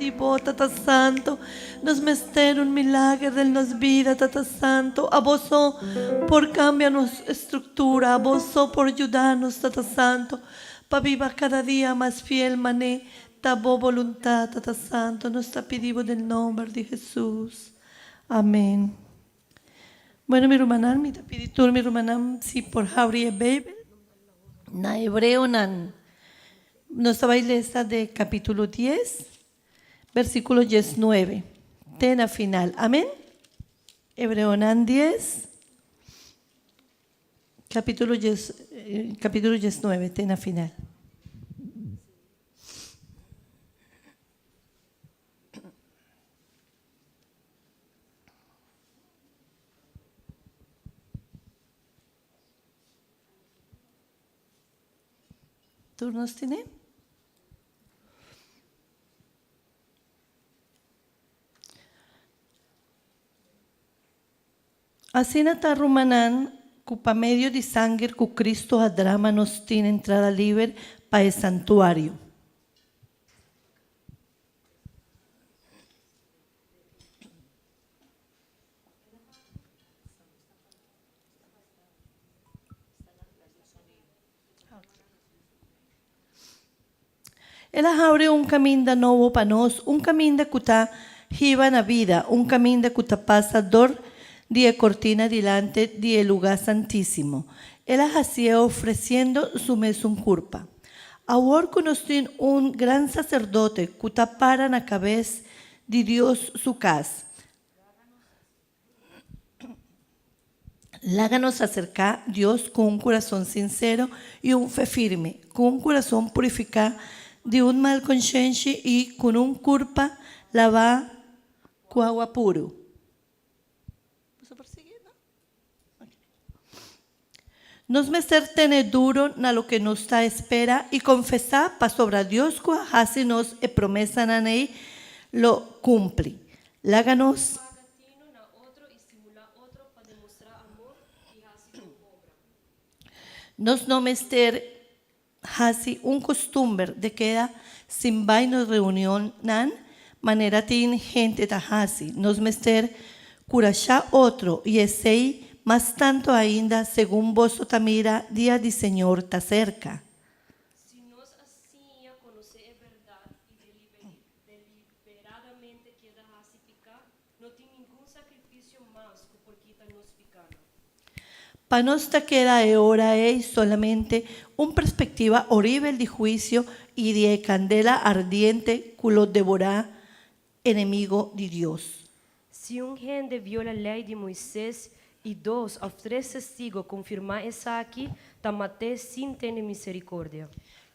di bo, Tata Santo, nos mester un milagre del nos vida, Tata Santo, a vos por cambiarnos estructura, a vos por ayudarnos, Tata Santo, para vivir cada día más fiel, mané, ta bo voluntad, Tata Santo, nos te pedimos del nombre de Jesús. Amén. Bueno, mi hermana, mi tapiritur, mi hermana, si por Jauri Bebel, na hebreo nan. Nuestra bailesa de capítulo 10, versículo 19. Tena final. Amén. Hebreo nan 10, capítulo 19, tena final. ¿Turnos tiene? Así nata rumanan, cupa medio de sangre cu Cristo a drama nos tiene entrada libre para el santuario. Ela abre un camino novo para nós, un camino que está riba na vida, un camino que está pasador de cortina delante del lugar santísimo. Ela hacía ofreciendo su mesum culpa. Ahora que nos tiene un gran sacerdote que está para na cabeza de Dios su casa. Láganos acercar a Dios con un corazón sincero y un fe firme, con un corazón purificado de un mal consciência y con un culpa lavar con agua puro. Nos meter tener duro na lo que nos está espera y confesar para sobre Dios que hace nos e promesa na ley lo cumple. Láganos nos no mester hasi un costumbre de queda sin vaina reunión nan manera tin gente ta hasi nos mester curachá otro y ese más tanto ainda según vos tamira día de Señor ta cerca. Si nos assim a conhecer a verdade e deliberadamente queda hasi picar, não tem nenhum sacrifício mais que por quita nos picando. Para nos ta queda ahora es solamente una perspectiva horrible de juicio y de candela ardiente que lo devora enemigo de Dios. Se gente viola a lei de Moisés e 2 ou 3 testigos confirmar essa aqui, tá mate sem ter misericórdia.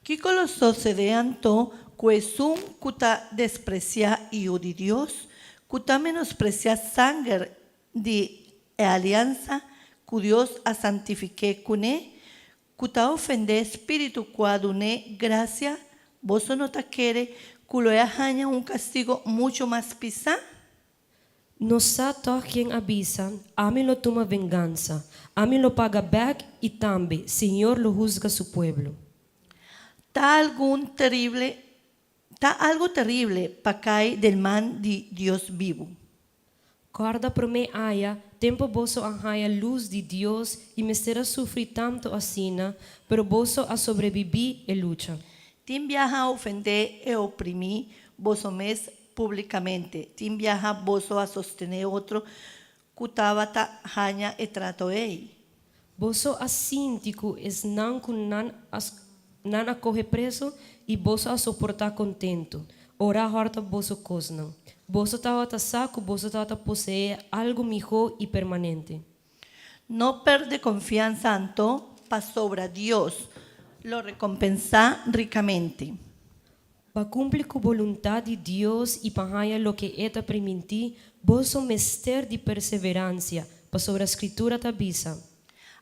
¿Qué los sucederán to que es un cuta desprecia y de Dios, cuta menosprecia sangre de alianza que Dios a santifique cune, cuta ofende espíritu cuadune gracia, vos no te quiere que lo haña un castigo mucho más pisa? Não sa to quem avisa, a mim lo toma vingança, a mim lo paga back e também, Senhor lo juzga su pueblo. Está algo terrible para caer del man de Dios vivo. Guarda por mim aya, tempo boso anhaya luz de Deus e me será sofrer tanto assina, pero boso a sobreviver e lucha. Tim viaja a ofender e oprimir vos mes públicamente. Tim viaja boso a sostener otro kutavata haña e trato ei. Boso assíntico es não com nan a correr preso e boso a suportar contento. Ora horta boso cosnan. Boso tawata saco, boso tawata posee algo mejor y permanente. No perde confianza anto pa sobra Dios, lo recompensa ricamente. Pa cumprir com a vontade de Deus e para lo que eta permitir, boso mester de perseverança, pa sobre a escritura tabisa.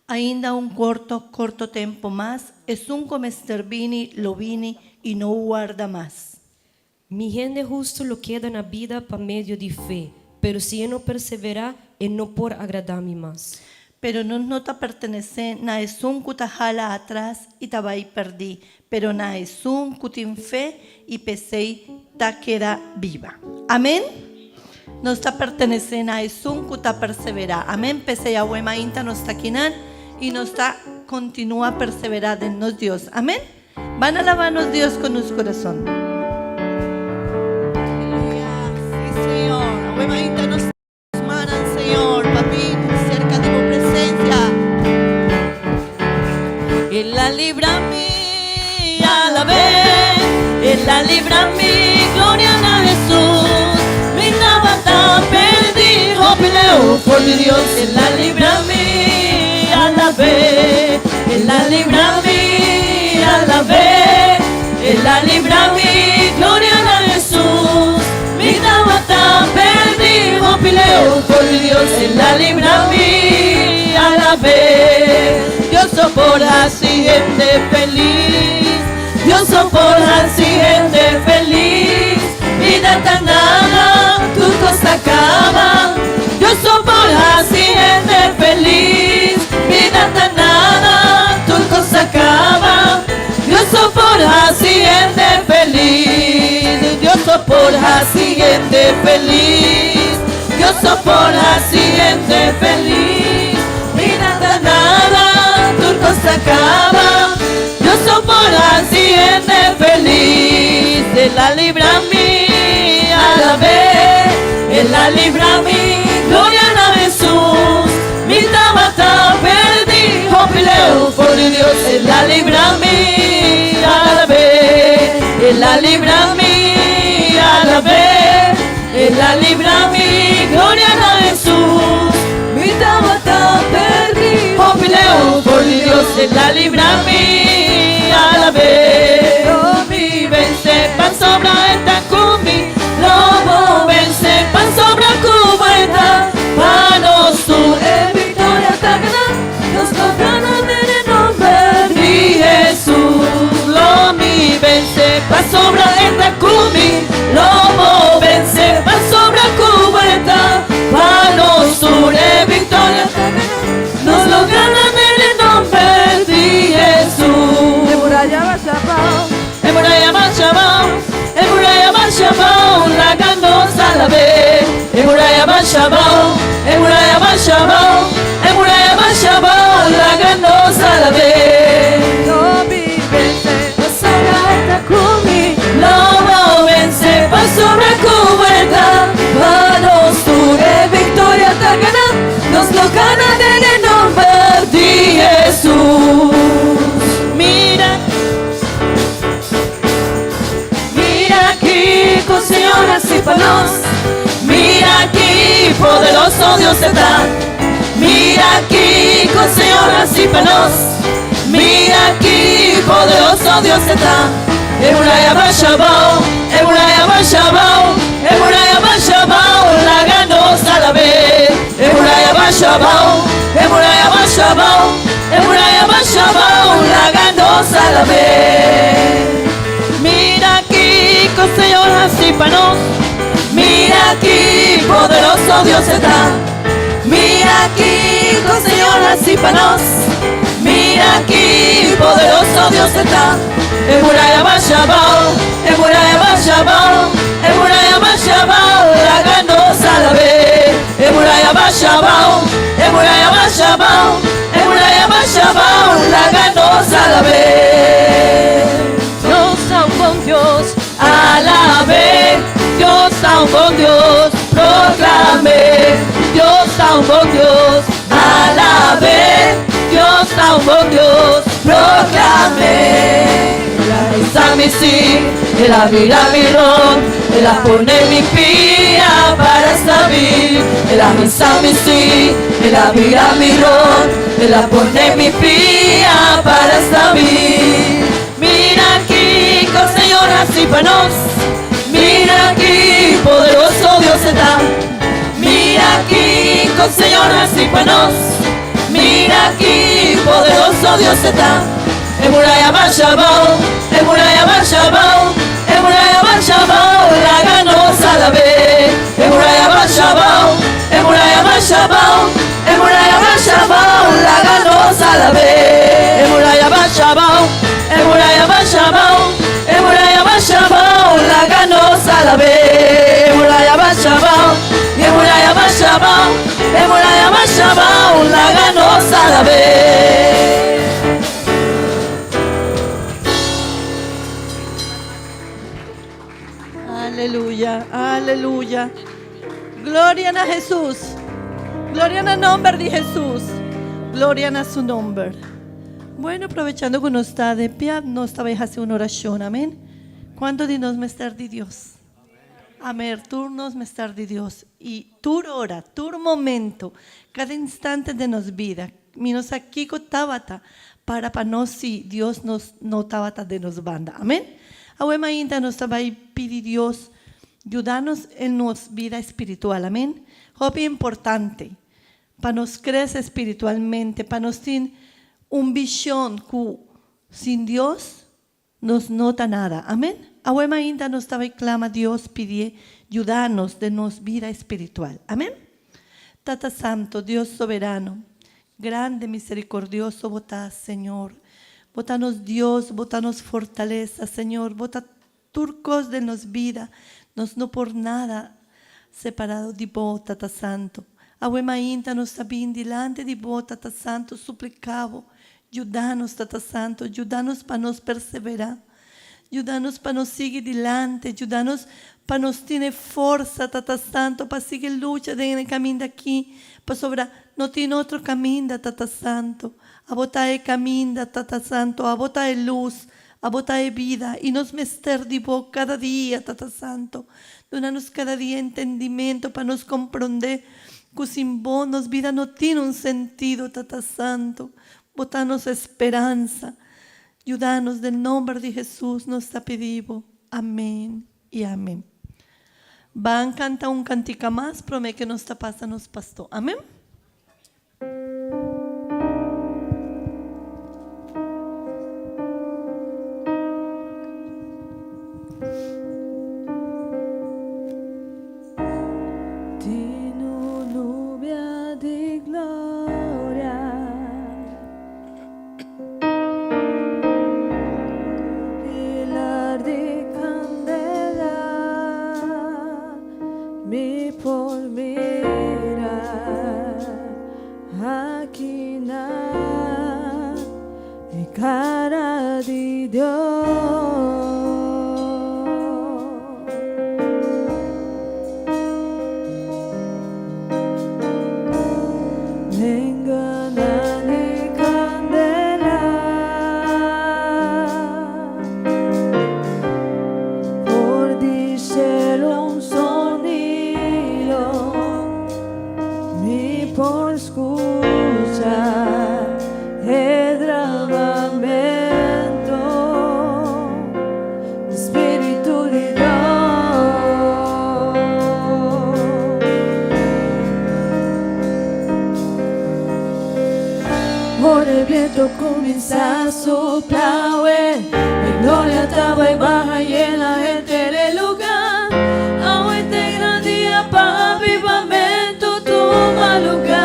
Ainda un corto tempo más, es un comester vini, lo vini y no guarda más. Mi gente justo lo queda na vida pa medio de fé, pero se eu não perseverar, eu não por agradar-me mais. pero no te pertenece, na es un cutajala atrás y tabai perdí, pero na es un cutin fe y pesei ta queda viva. Amén. Nos ta pertenece, na es un cuta persevera. Amén. Pesei ahuema inta nos taquinan y nos ta continúa perseverar en nos Dios. Amén. Van a alabarnos Dios con nuestro corazón. Aleluya. Sí, Señor. Ahuema inta nos manan, Señor. Papito, cerca de tu presencia. Él la libra a mí, a la vez. Él la libra a mí, gloria a Jesús. Mi navata perdido, peleo por mi Dios. Él la libra a mí, a la vez. Él la libra a mí, a la vez. Él la libra a mí, gloria a Jesús. Mi navata perdido, peleo por mi Dios. Él la libra a mí, a la vez. Yo soy por así gente feliz. Yo soy por así gente feliz. Vida tan nada, tu cosa acaba. Yo soy por así gente feliz. Vida tan nada, tu cosa acaba. Yo soy por así gente feliz. Yo soy por así gente feliz. Yo soy por así gente feliz. Vida tan nada, tu cosa acaba. Yo soy por así gente feliz. Él la libra a mí, a la vez. Él la libra a mí, gloria a Jesús. Mi tabata perdí, peleo por Dios. Él la libra a mí, a la vez. Él la libra a mí, a la vez. Él la libra a mí, gloria a Jesús. Mi tabata perdí, peleo por Dios. Él la libra a mí, a la vez. Lo mi vence, pan sobra esta cumi. Lobo vence, pan sobra cubeta. Panos tú, victoria está ganando. Dios lo gana en el nombre de Jesús. Lo mi vence, pan sobra esta cumi. Lobo vence, pan sobra cubeta. Panos tú, victoria está ganando. Nos lo ganan en el nombre de Jesús. Emuraya Bashabao, Emuraya Bashabao, Emuraya Bashabao, la ganos a la vez. Emuraya Bashabao, Emuraya Bashabao, Emuraya Bashabao, la ganos a la vez. no vivense, Pasará esta cumi, lobo vence, pasará cubeta. Manos tú, victoria está ganando, nos lo ganan en el nombre de Jesús. Mira, mira aquí con señoras y panos. Mira aquí, poderoso Dios está. Mira aquí con señoras y panos. Mira aquí, poderoso Dios está. Emuraya Bashabao, Emuraya Bashabao, Emuraya Bashabao, la ganos a la vez. Emuraya Bashabao, Emuraya Bashabao, Emuraya Bashabao, la ganos a la vez. Mira aquí con señoras y panos. Mira aquí, poderoso Dios está. Mira aquí con señoras y panos. Mira aquí, poderoso Dios está. Emuraya Bashabao, Emuraya Bashabao, Emuraya Bashabao, la ganos a la vez. Emuraya Bashabao, Emuraya Bashabao, Emuraya Bashabao, la ganos a la vez. Dios a un buen Dios, a la vez. Dios a un buen Dios, proclame. Dios a un buen Dios, a la vez. Dios a un buen Dios, proclame. La mi sí, Él abrirá mi ron, Él a poner mi pía para salir. Él avisa mi sí, Él abrirá mi ron, Él a poner mi pía para salir. Mira aquí con señoras y panos. Mira aquí, poderoso Dios está. Mira aquí con señoras y panos. Mira aquí, poderoso Dios está. Emuraya Bashabao, Emuraya Bashabao, Emuraya Bashabao, la ganos a la vez. Emuraya Bashabao, Emuraya Bashabao, Emuraya Bashabao, Aleluya. Gloria a Jesús. Gloria al nombre de Jesús. Gloria a su nombre. Bueno, aprovechando que uno está de pie, nos estaba hacer una oración. Amén. ¿Cuánto de nos estar de Dios? Amén. Turnos estar de Dios. Y tur hora, tur momento, cada instante de nos vida. Minos aquí con Tabata para nós si Dios nos no Tabata de nos banda. Amén. Ahora ainda nos estaba ahí pedir Dios ayudarnos en nuestra vida espiritual. Amén. Es importante para nos crecer espiritualmente, para nos tener una visión que sin Dios nos nota nada. Amén. Ahora ainda nos estaba y clama a Dios, pide ayudarnos de nuestra vida espiritual. Amén. Tata Santo, Dios soberano, grande, misericordioso, vota, Señor. Botanos Dios, botanos fortaleza, Señor. Bota turcos de nos vida, nos no por nada separado de vos, Tata Santo. Ahora ainda nos está bien delante de vos, Tata Santo, suplicavo. Ayúdanos, Tata Santo, ayúdanos para nos perseverar. Ayúdanos para nos seguir delante, ayúdanos para nos tener fuerza, Tata Santo, para seguir lucha en el camino de aquí, para sobrar, no tiene otro camino, Tata Santo, a botar el camino, Tata Santo, a botar el luz, a botar el vida, y nos mester de vos cada día, Tata Santo, donanos cada día entendimiento para nos comprender que sin vos nos vida no tiene un sentido, Tata Santo, botanos esperanza. Ayúdanos del nombre de Jesús, nos está pedido. Amén y amén. Van a cantar un cantica más, promete que nos está pasando, pastor. Amén. Tino nubia de gloria, pilar de candela, mi por mirar aquí na cara de Dios. Por escuchar el derramamiento del Espíritu de Dios. Por el viento comienza a soplar, la gloria estaba y baja y en la gente del lugar. Ahora este gran día para avivamiento toma lugar.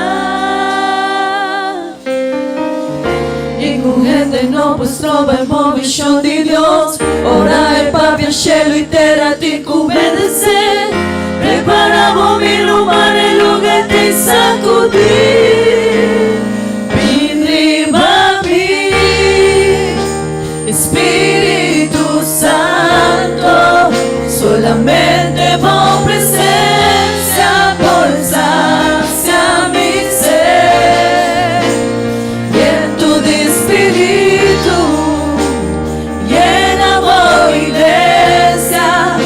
Ningún gente no pues trova el movimiento de Dios. Ora è papi al cielo y terra ti obedecer. Preparamos mi lugar en lugar de sacudir. Vindrima mi Espíritu Santo, solamente por presencia, por sacia mi ser. Viento de Espíritu, llena voy iglesia,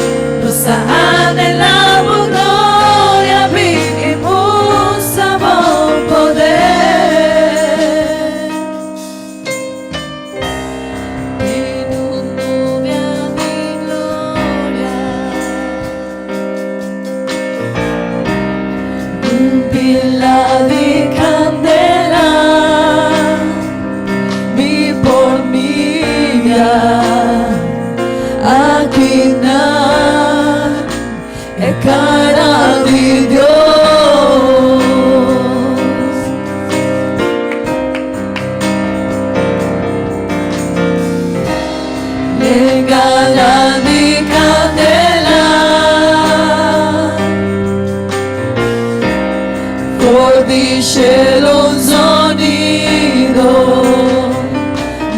nos anhelamos gloria, vivimos sabor, poder. Inundia mi gloria, un pilar de candela, mi por mía, aquí na è cara di Dios. Regala di candela, fornisce lo sonido,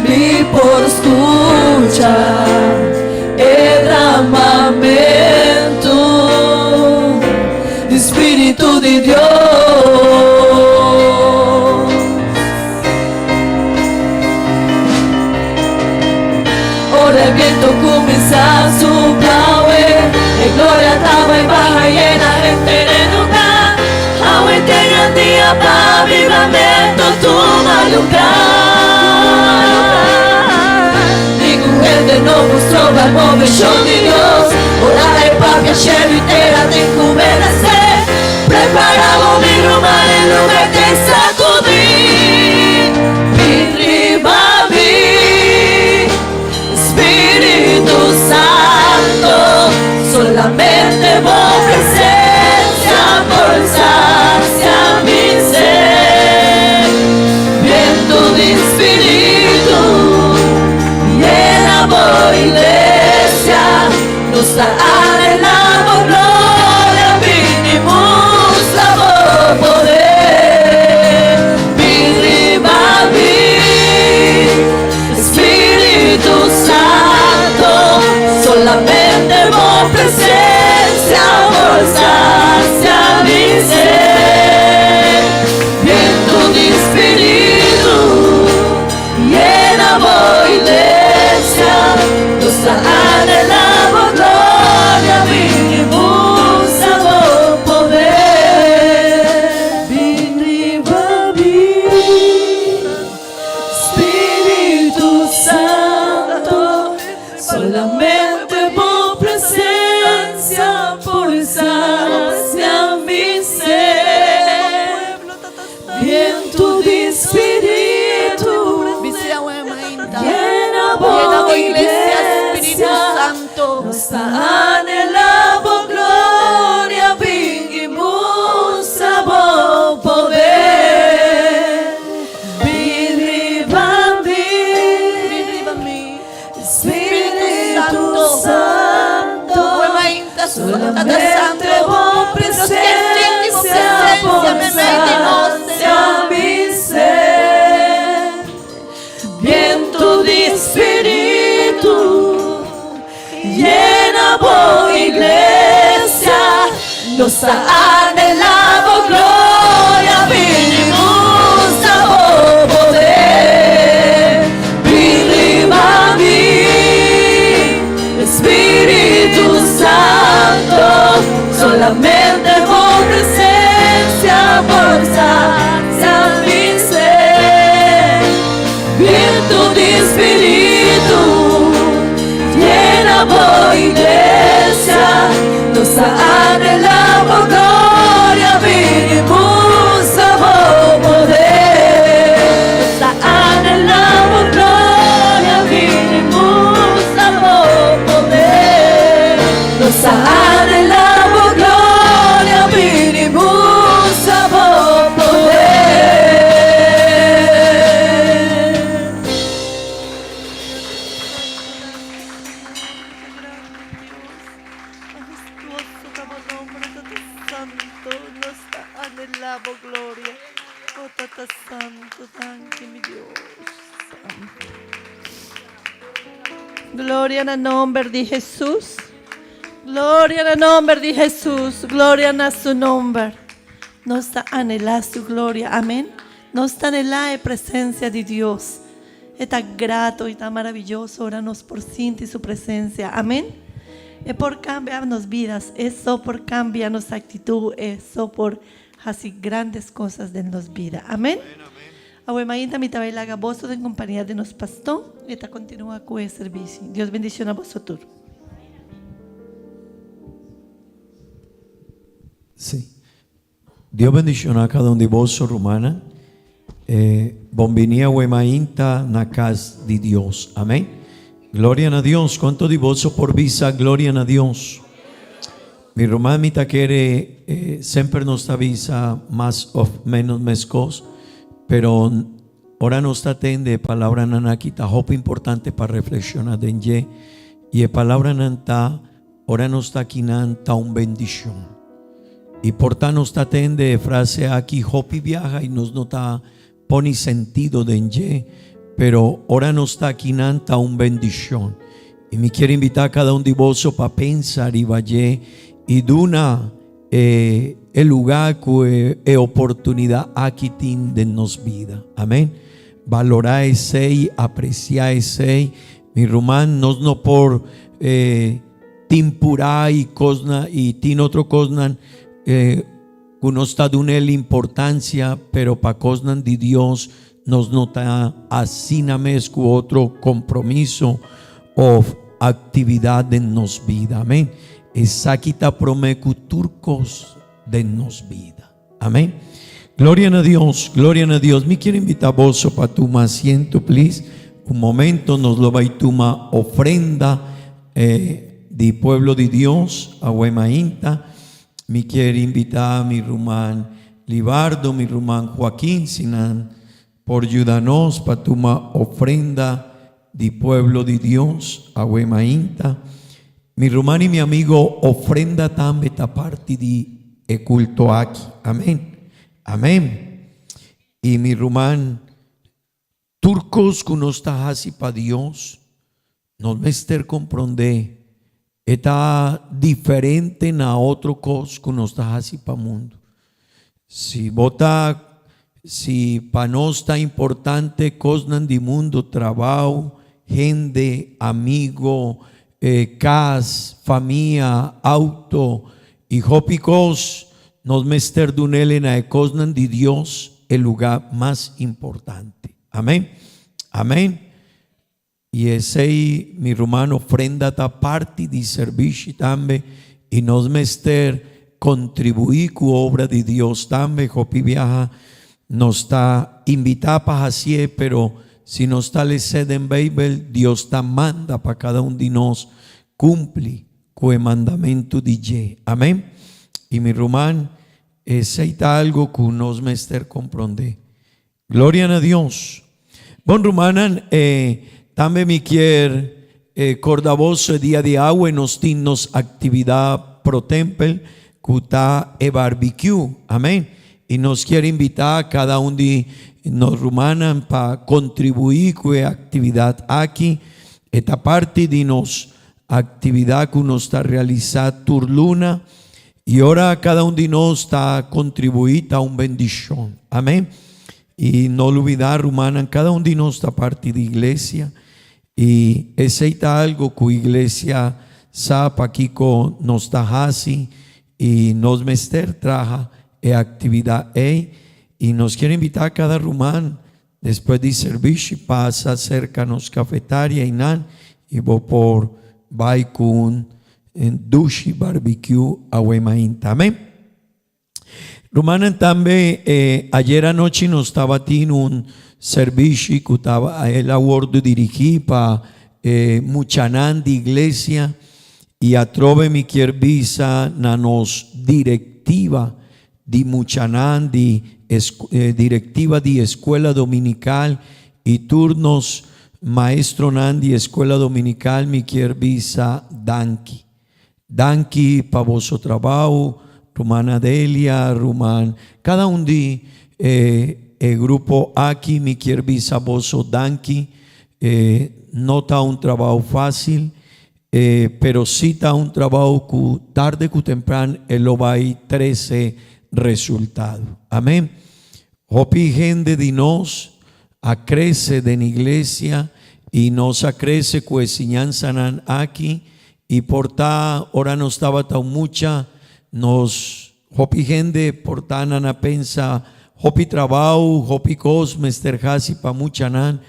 mi por escuchar el derramamiento viento di Dio. Ora il viento comienza a soplar e gloria estaba y baja llena de serenidad. Agua tenga día para avivamiento toma lugar. Ningún gente no mostró el movimiento de Dios. Ora e para piacere intera te cuberase. Preparamos mi rumba en lugar de sacudir. Mi ribavi, Espíritu Santo, solamente vos presencia por sacia mi ser. Viento de Espíritu, llena voz iglesia, nos anhelamos gloria, vinimos a vos poder. Mi Espíritu Santo, solamente vos presencia, vos sacia mi ser. Viento de Espíritu, llena vos iglesia, nos anhelamos gloria, vinimos a vos poder. Vinimos Espíritu Santo, solamente por presencia, por sacia mi ser. Viento de Espíritu, llena voz iglesia, Espíritu Santo, nos anhelamos gloria, vinimos a vos poder. Espíritu Santo, solamente vos presencia, por sacia mi ser. Viento de Espíritu, llena vos iglesia, nos anhelamos gloria, vinimos a vos poder. Viva mí, Espíritu Santo, solamente vos presencia, por sacia mi ser. Viento de Espíritu, llena vos iglesia, nos anhelamos gloria, vinimos a vos poder. Nos anhelamos gloria, vinimos a vos poder. Nos anhelamos gloria, vinimos a vos poder. Majestuoso como nombre, Tata Santo, nos anhelamos gloria. Oh, Tata Santo, thank you, mi Dios. Gloria al nombre de Jesús. Gloria al nombre de Jesús. Gloria a su nombre. Nos anhela su gloria. Amén. Nos anhela la presencia de Dios. Está grato y está maravilloso. Oranos por sentir su presencia. Amén. Es por cambiarnos vidas. Eso por cambiar nuestra actitud. Eso por hacer grandes cosas de nuestra vida. Amén. Ahora mañana mi tabela haga voz en compañía de nuestro pastor. Y esta continúa con el servicio. Dios bendición a vosotros. Sí. Dios bendicionar a cada uno de vosotros, romana. Bombinía huemainta na casa de Dios. Amén. Gloria a Dios. ¿Cuánto de vosotros por visa? Gloria a Dios. Mi romana mi quiere siempre nos avisa más o menos mescos, pero ahora nos atende palabra nanakita, hope importante para reflexionar de ella. Y la palabra nanta, ahora nos está aquí nanta un bendición. Y por tanto nos atende frase aquí, hope viaja y nos nota pone sentido de ella, pero ahora nos está aquí nanta un bendición. Y me quiero invitar a cada uno de vosotros para pensar y vaya y duna el lugar que é oportunidade aqui tem de nos vida. Amém? Valorar esse, apreciar esse, mi irmão, nós não por tempurar e coisa e tem outra coisa que nós está dando importância, pero para coisa de Deus nós não está assim na mesma com outro compromisso ou atividade em nos vida. Amém? Essa aqui está prometido turcos de nos vida. Amém? Gloria a Dios, gloria a Dios. Me quiero invitar vos para tomar asiento, please. Un momento nos lo va a tomar ofrenda de pueblo de Dios a Huemainta. Me quiero invitar a mi hermano Libardo, mi hermano Joaquín Sinan, por ayudarnos para tomar ofrenda de pueblo de Dios a Huemainta. Mi hermano y mi amigo, ofrenda también esta parte de culto aquí. Amén. Amén. Y mi hermano, turcos que no está así para Dios, no me esté comprender, está diferente na otro cosa que no está así para mundo. Si para nos está importante cosas de mundo, trabajo, gente, amigo, casa, familia, auto y hopicos, nos mester dunel en la cosas de Dios, el lugar más importante. Amén. Amén. Y ese mi hermano ofrenda ta parte de servicio también y nos mester contribuir con obra de Dios también. Jopi viaja nos está invitado para hacer, pero si nos está le sed en Bible, Dios está manda para cada uno de nos cumple con el mandamiento de Ye. Amén. Y mi hermano, ese está algo que nos mester comprende. Gloria a Dios. Bon Rumanan, también me quiero cordavoso día de agua y nos tinos actividad pro temple cuta e barbecue. Amén. Y nos quiere invitar a cada uno de nos Rumanan para contribuir con la actividad aquí. Esta parte de nos actividad que nos está realizada turluna. Y ahora cada uno de nosotros está contribuindo a una bendición. Amén. Y no olvidar, Rumanan, cada uno de nosotros está parte de iglesia. Y ese está algo que la iglesia sabe aquí con nos está así. Y nos mester traja actividad. Y nos quiere invitar a cada Rumán, después de servicio, pasa cerca nos cafetaria y nan. Y voy por Baikun. En Dushi Barbecue a Huemainta. Amén. Rumanan también ayer anoche nos estaba teniendo un servicio que estaba el abordo dirigido para Muchanan de iglesia y a trove mi visa na nos directiva de Muchanan de directiva de escuela dominical y turnos maestro Nandi escuela dominical mi visa Danki. Danki para vuestro trabajo, Rumana Delia, Ruman, cada un día el grupo aquí, mi visa vuestro Danki, no está un trabajo fácil, pero sí está un trabajo que tarde que temprano lo va a ir 13 resultados. Amén. Hopi gente de nos acrece de la iglesia y nos acrece con enseñanza aquí. Y por ta, ahora no estaba tan mucha, nos, hopi gente, por ta, nana pensa, hopi trabajo, hopi cos, mester hasi pa mucha nan,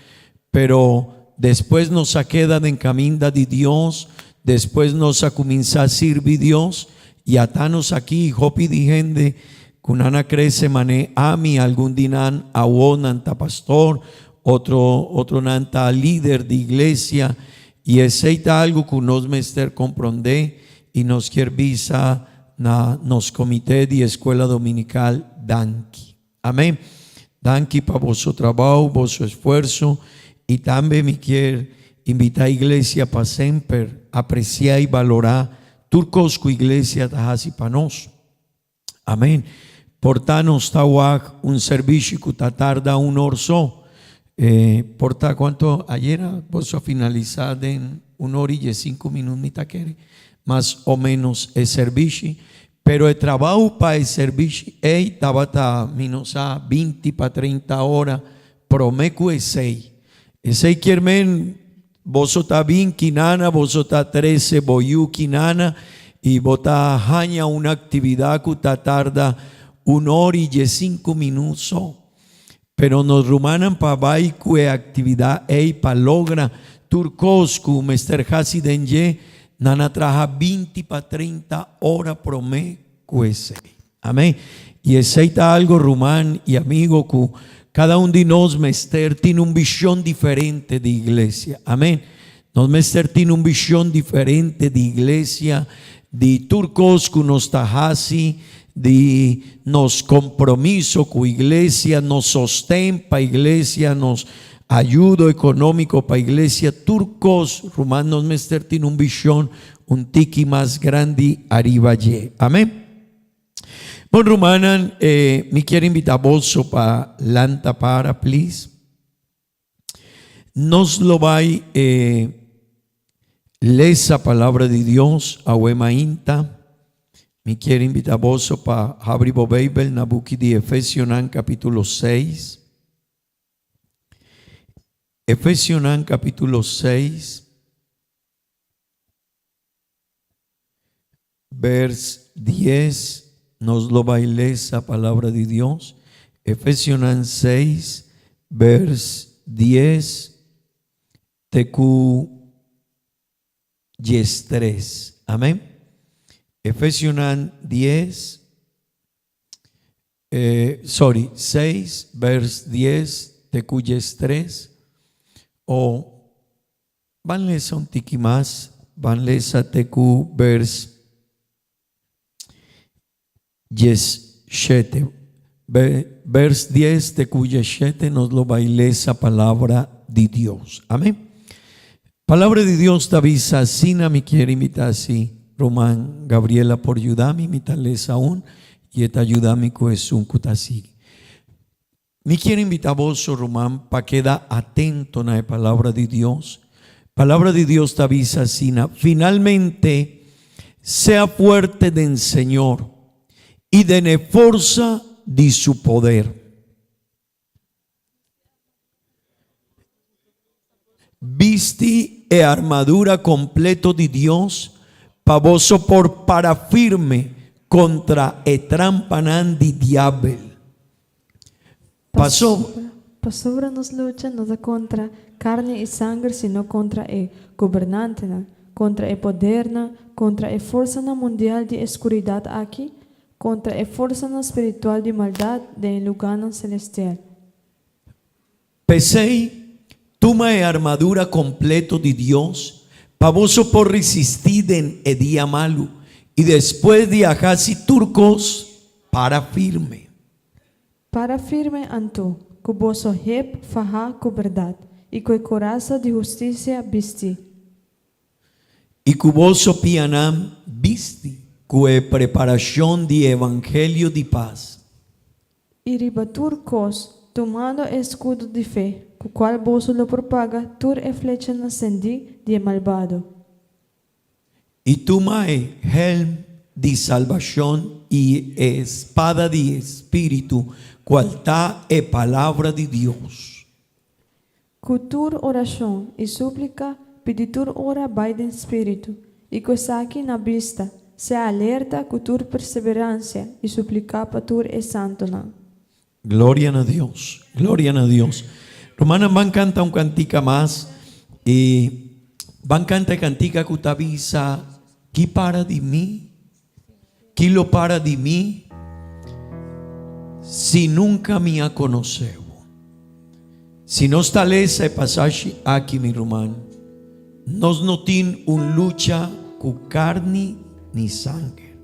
pero después nos queda en camino de Dios, después nos comienza a servir Dios, y atanos aquí, hopi di gente, kunana crece mané ami, algún dinan, awonan ta pastor, otro nanta líder de iglesia, y aceita algo que nos mester comprende y nos quiere visa na nos comité de escuela dominical Danki. Amén. Danki para vuestro trabajo, vuestro esfuerzo y también me quiere invitar a iglesia para siempre apreciar y valorar turcos que iglesia así para nos. Amén. Portanos tawak un servicio que tarda un orso. Porta cuánto ayer vos a finalizar en 1 hora y 5 minutos más o menos el servicio, pero el trabajo para el servicio estaba hasta minosa 20 para 30 horas promeco ese quiermen vos está bien quinana vos está 13 boyu quinana y bota haña una actividad que tarda 1 hora y 5 minutos pero nos rumanan para baiku actividad para logra turcoscu mester hasi denye nana traja 20 para 30 horas promeco ese amén y ese está algo rumán y amigo que cada uno de nos mester tiene un visión diferente de iglesia amén nos mester tiene un visión diferente de iglesia de turcos que nos tajasi de nos compromiso con iglesia nos sostén para iglesia nos ayudo económico para iglesia turcos romanos mester tiene un visión un tiki más grande arriba ye amén. Bueno romanan me quiero invitar bolso para lanta para please nos lo va esa palabra de Dios a Wemainta. Me quiere invitar vos para abrir Bible na book de Efesios capítulo 6. Efesios capítulo 6 vers 10 nos lo baila esa palabra de Dios. Efesios 6 vers 10 tecu yes 3 amén. Efesios 6 vers 10 tecu yes 3 o van lesa un tiki más van lesa tecu vers yes 7 vers 10 tecu yes 7 nos lo baila esa palabra de Dios amén. Palabra de Dios Davisa Sina me quiere invitar así Román Gabriela por ayudarme invitarles aún y esta ayudarme con es un cutasí me quiere invitar vos Román para quedar atento a la palabra de Dios Davisa Sina finalmente sea fuerte del Señor y de fuerza de su poder visti e armadura completo de Dios pavoso por para firme contra e trampanán di diabel pasó Pasovra nos lucha no da contra carne y sangre sino contra el gobernante contra el poder contra el fuerza mundial de oscuridad aquí contra el fuerza espiritual de maldad de lugar celestial pesei toma e armadura completo de Dios, pavoso por resistir en el día malo, y después de ajasi turcos para firme. Para firme antu, cuboso hep faja con verdad, y con coraza de justicia visti. Y cuboso pianam visti, cue preparación de evangelio de paz. Y ribaturcos, tomando escudo de fe, con cual vos lo propaga, tur e flecha nascendi de malvado. Y tomae helm de salvación y espada de espíritu, cual ta e palabra de Dios. Cutur oración y súplica, peditur ora by de espíritu, y cosaki na vista, sea alerta cutur perseverancia, y suplica patur e santona. Gloria a Dios, gloria a Dios. Romana van canta un cantica más y van canta cantica cutavisa ¿qué para de mí? ¿Qué lo para de mí? Si nunca me ha conocido. Si no está ese pasaje aquí mi romano, nos no tiene un lucha con carne ni sangre.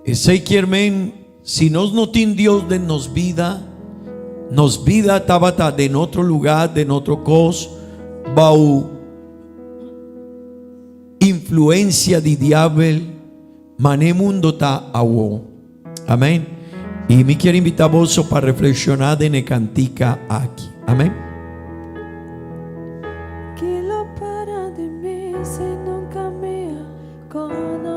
Ese quiermen, si nos no tiene Dios de nos vida tabata de en otro lugar, de en otro cos, bau influencia de diablo, mané mundo ta awo. Amén. Y me quiero invitar vos para reflexionar de ne cantica aquí. Amén. Que lo para de mí si nunca me ha conocido.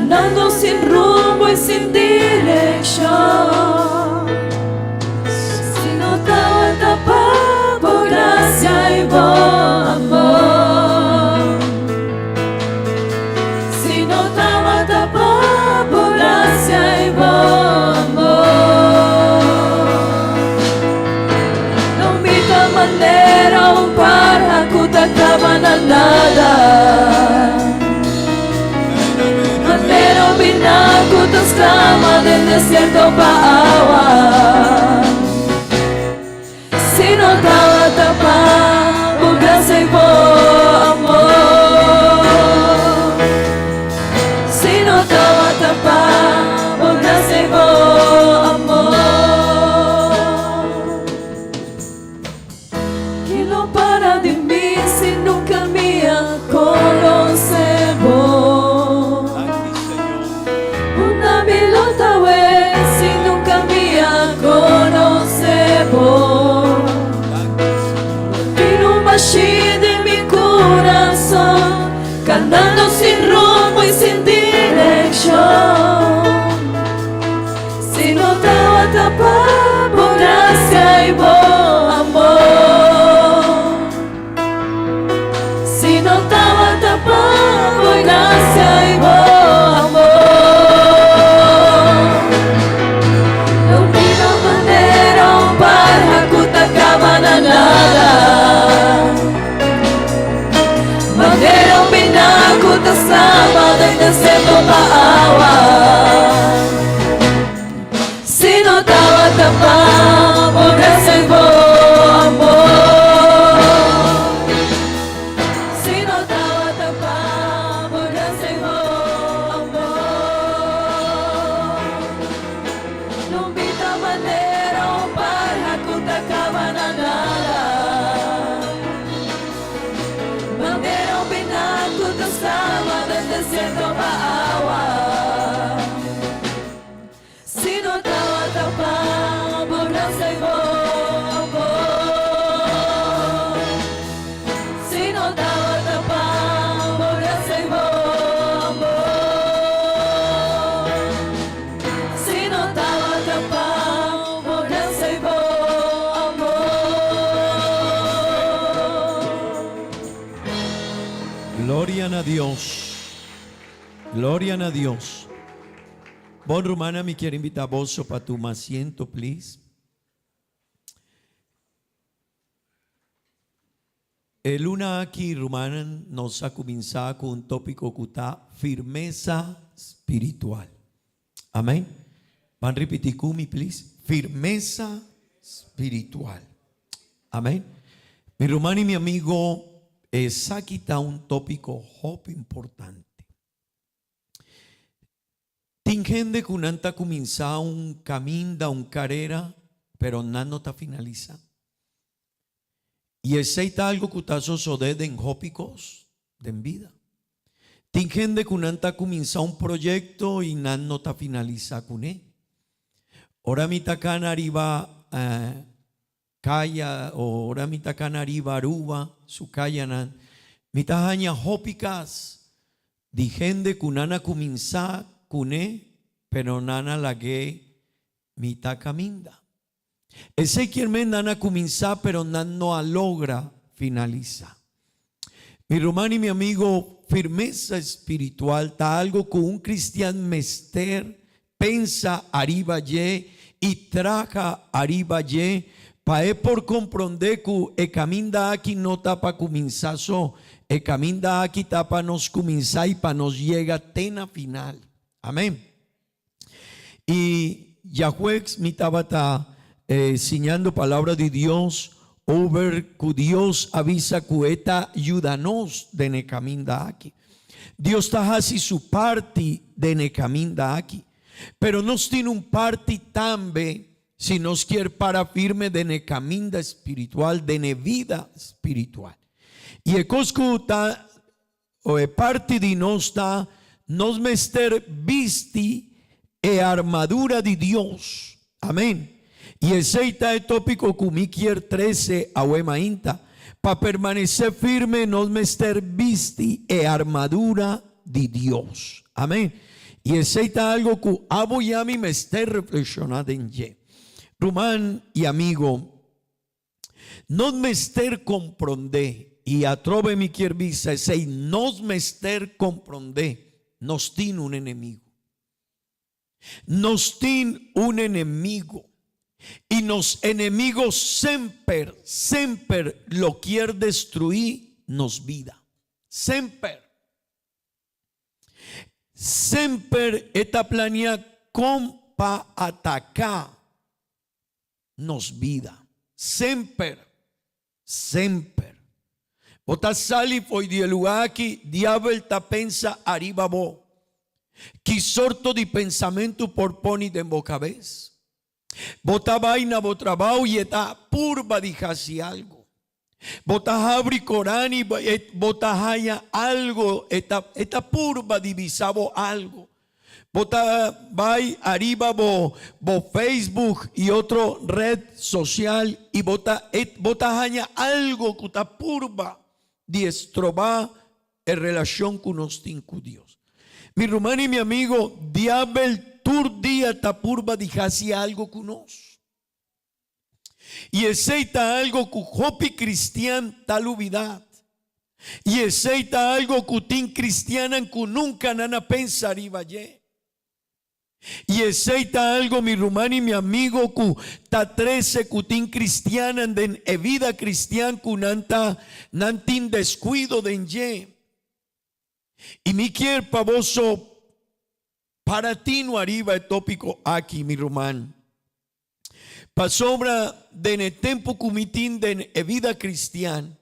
ganando sin rumbo y sin dirección. Si no estaba atrapado por gracia y por amor. Si no estaba atrapado por gracia y por amor. No mita manera un para kutakaban al nada. Manera binaco te exclama del desierto pa' agua. Si no estaba tapado por gracia y por amor. Si no estaba tapado por gracia y por amor. ¿Quién no para de mí si nunca me conoce vos? Una milota vez si nunca me conoce vos. Tiene un machine de mi corazón, cantando sin rumbo y sin dirección. Si no estaba atrapado por gracia y por amor. Si no estaba atrapado por gracia y por amor. De una manera un para kutakaban a nada. Manera un binaco te exclama del desierto pa' agua. Si no estaba tapado por gracia y por amor. Si no estaba tapado por gracia y por amor. No invita manera un para kutakaban a nada. Manera un binaco te exclama del desierto pa' agua. Si no estaba tapado por gracia y por amor. Si no estaba tapado por gracia y por amor. Si no estaba tapado por gracia y por amor. Gloria a Dios. Gloria a Dios. Bon Romana, me quiero invitar a vos para tu asiento, please. El luna aquí, Romana, nos ha comenzado con un tópico que está firmeza espiritual. Amén. Van a repetir conmigo, please. Firmeza espiritual. Amén. Mi hermano y mi amigo, aquí está un tópico importante. Tem gente que não está começando um caminho, uma carreira, pero não está finalizando. E esse é algo que está sucedendo em tópicos de vida. Tem gente que não está começando um projeto e não está finalizando com ele. Ora me está cá arriba kaya, ora me está cá arriba aruba, su kaya nan. Me está hanha tópicas de gente que não começar Cune, pero nana lague mita caminda. Ese quien nana comienza, pero no logra finalizar. Mi hermano y mi amigo, firmeza espiritual está algo que un cristiano mester pensa arriba y traja arriba para por comprender que el camino aquí no está para comenzar, el camino aquí está para nos comenzar y para nos llegar a final. Amén. Y Yahweh me estaba enseñando palabra de Dios over que Dios avisa que esta ayúdanos de ne camino aquí. Dios está haciendo su parte de ne camino aquí, pero nos tiene un parte también si nos quiere para firme de ne camino espiritual, de ne vida espiritual. Y el cosco está o parte de nos está nos mester visti e armadura de Dios. Amén. Y ese está el tópico que me quiere 13 a Wemainta. Para permanecer firme nos mester visti e armadura de Dios. Amén. E aceita algo que abo yami me esté reflexionando en ye. Rumán y amigo, nos mester comprender, y a trove mi quiervisa, ese nos mester comprender, nos tiene un enemigo. Nos tiene un enemigo. Y nos enemigos siempre lo quiere destruir nos vida. Siempre esta planea compa atacar nos vida. Siempre. Bota sali foi de lugar que diablo ta pensa arriba bo. Que sorto de pensamento por poni de boca vez. Bota vaina bo trabajo y eta purba dijasi algo. Bota abri Corán y bota haya algo, esta purba divisabo algo. Bota vai arriba bo Facebook y otro red social y bota haya algo que ta purba de estrobar en relación con nos con Dios. Mi hermano y mi amigo, diablo tur día ta purba dijasi algo con nos. Y aceita algo que hopi cristian tal ubidad. Y aceita algo que tin cristianan que nunca nana pensaría ye. Y aceita algo mi rumano y mi amigo que ta 13 que tin cristianan den vida cristiana que nantin descuido den ye. Y mi quier pavoso para ti no arriba el tópico aquí mi rumano. Pasobra de tempo cumitín de vida cristiana.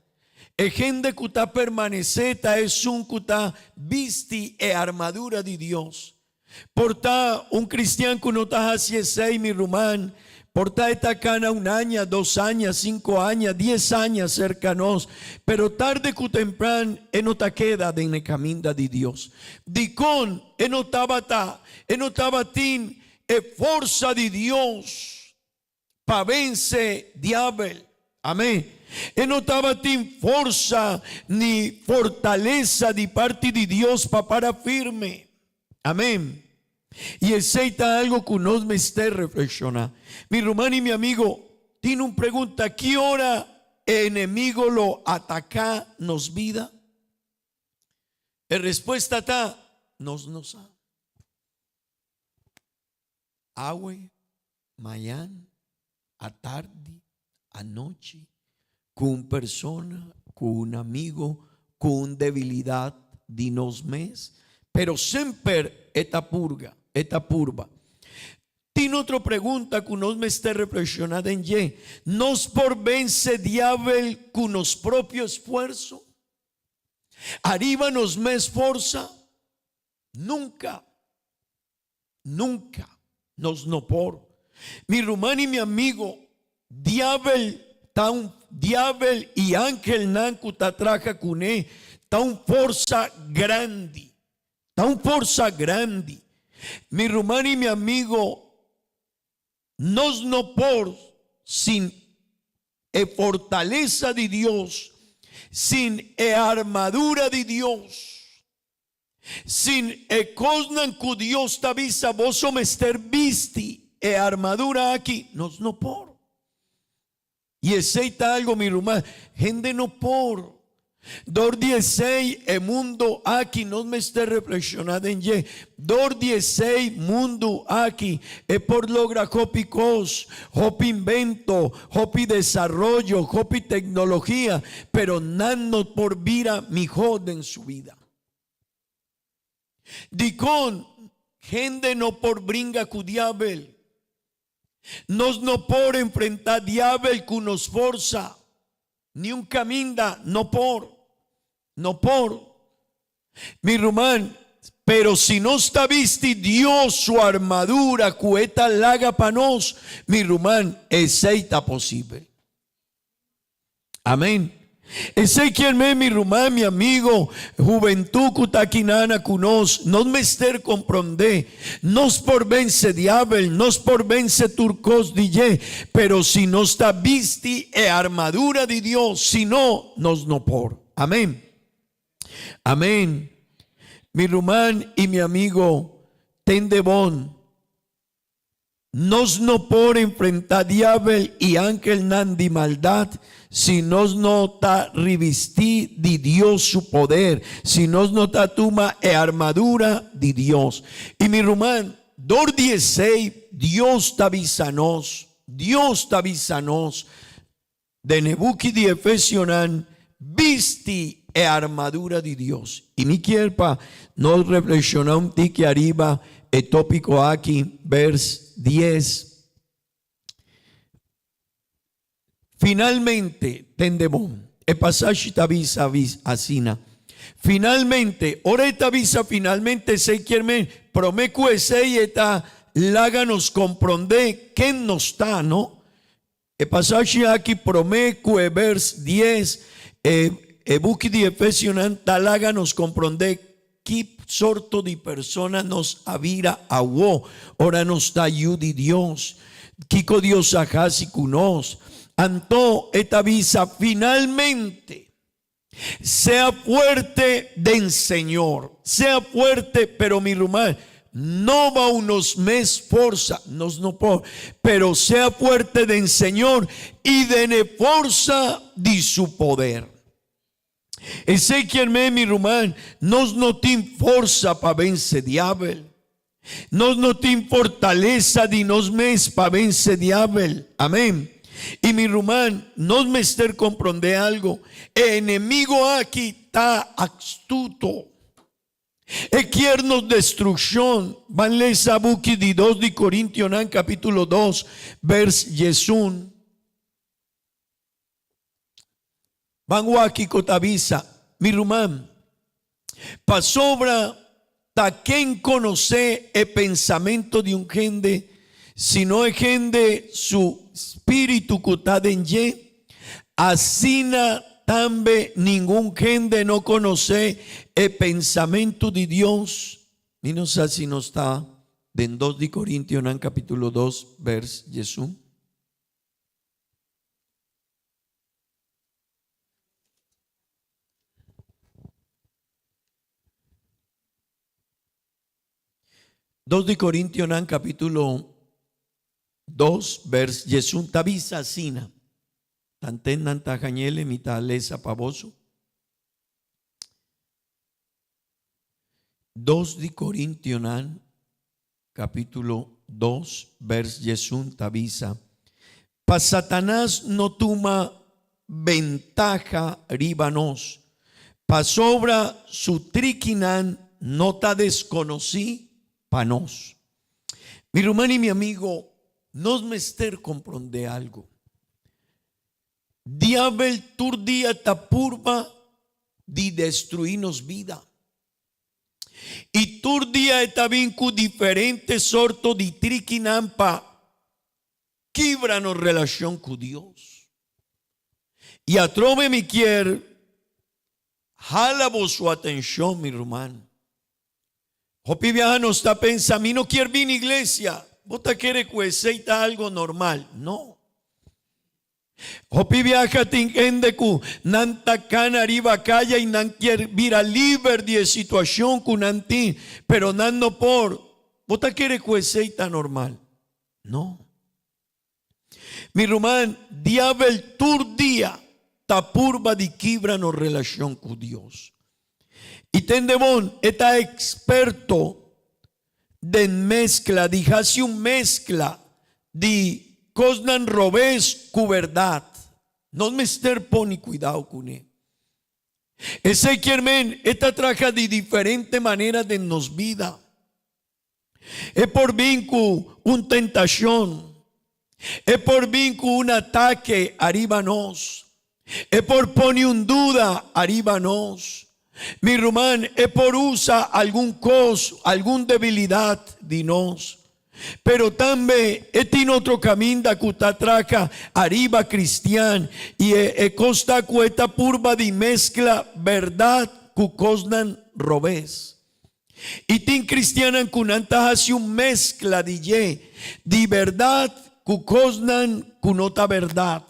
Gente que está permaneceta es un que está visti e armadura de Dios. Porta un cristiano que no está hacia 6 mi rumán. Porta esta cana 1 año, 2 años, 5 años, 10 años cercanos. Pero tarde que temprano no te queda en el camino de Dios. Dicón, no estaba tin fuerza de Dios. Para vencer diablo, amén. No estaba sin fuerza ni fortaleza de parte de Dios para firme, amén. Y aceita algo que nos me esté reflexionando. Mi hermano y mi amigo, tiene una pregunta: ¿qué hora el enemigo lo ataca nos vida? La respuesta está, nos sabe. Agua, mañana, a tarde, a noche, con persona, con un amigo, con debilidad de nos mes, pero siempre esta purba. Tiene otra pregunta que nos me esté reflexionando en ye. ¿Nos por vence diablo con los propios esfuerzos? ¿Arriba nos me esforza? Nunca. Nos no por. Mi hermano y mi amigo, diablo y ángel nanku ta traja con él, ta un fuerza grande. Mi hermano y mi amigo, nos no por sin fortaleza de Dios, sin armadura de Dios, sin cosnan que Dios te avisa, vos o mester visti armadura aquí, nos no por. Y aceita algo mi hermano, gente no por. 16 el mundo aquí no me esté reflexionando en ye. 16 mundo aquí es por logra hopi cos, hopi invento, hopi desarrollo, hopi tecnología, pero nano por vida mi joden en su vida. Dicón, gente no por bringa cu diablo. Nos no por enfrentar diablo con nos forza. Ni un caminda, no por. Mi hermano, pero si no está visti Dios su armadura, cueta laga panos, mi hermano, aceita posible. Amén. Ese quien mi hermano, mi amigo, juventud cutaquinana cunos, no me ester comprende, nos por vence diablo, nos por vence turcos DJ, pero si no está visti armadura de Dios, si no, nos no por. Amén. Mi hermano y mi amigo, tende bon, nos no por enfrentar diablo y ángel nan di maldad, si nos no ta rivestí di Dios su poder, si nos no ta tuma e armadura di Dios. Y mi Román, 2:16, Dios tavisanos, de Nebuki di Efesionan, visti e armadura di Dios. Y mi quierpa, nos reflexiona un tique arriba, el tópico aquí, vers 10. Finalmente, tendemón, el pasaje avisa asina. Finalmente, ahora avisa finalmente, se quiere, promecu ese eta, láganos comprende, que nos está, ¿no? El pasaje aquí, promecu, vers 10, buki di Efesionan, láganos comprende, que sorto de persona nos avira agua, ora nos da ayudi Dios, kiko Dios ajasi kunos. Anto esta visa finalmente sea fuerte del Señor, sea fuerte, pero mi rumán no va unos mes forza, nos no por, pero sea fuerte del Señor y de fuerza de su poder. Ese quien mi rumán nos no tiene fuerza para vencer diablo, nos no tiene fortaleza de nos mes para vencer diablo, amén. Y mi rumán, nos mester comprende algo. El enemigo aquí está astuto. Quiere destrucción. Van le sabuki di 2 de Corintios capítulo 2, vers 1. Van aquí cotavisa. Mi rumán, pasobra ta quien conoce el pensamiento de un gente, si no es gente su espíritu que está en ye, asina también ningún gente no conoce el pensamiento de Dios. Ni no sé si no está en 2 de Corintios capítulo 2 vers 1. Dos de Corintios capítulo 2 vers 1 tabisa sina tanten tajañele mitalesa pavoso. 2 de Corintios capítulo 2 vers 1 tabisa pa Satanás no toma ventaja ribanos, pa sobra su triquinan no ta desconocí panos. Mi hermano y mi amigo, nos mester comprende algo. Diablo turdía tapurba de destruirnos vida. Y turdía está bien con diferentes sortos de triquinampa quibranos relación con Dios. Y atrove mi quier jala vos su atención, mi hermano. Hopi viaja no está pensando, mi no quiere venir a iglesia. Vos te quieres que algo normal. No. Hopi viaja tingende ku nanta cana arriba calla y nan quiere vira libre de situación con anti, pero nan no por. Vos te quieres que normal. No. Mi román, diablo turdía tapurba de quibra no relación con Dios. Y tendemón está experto de mezcla, de un mezcla de cosnan robés cu verdad. No me ester poni cuidado con él. Ese quiermen, esta traja de diferente manera de nos vida. Es por vincu un tentación. Es por vincu un ataque arriba nos. Es por poner un duda arriba nos. Mi román, es por usa algún cos, alguna debilidad de nos. Pero también tiene otro camino que usted traca arriba cristiano y costa cuesta purba de mezcla verdad cu cosnan robés. Y tin cristiana cunanta hace un mezcla de verdad cu cosnan cu nota verdad.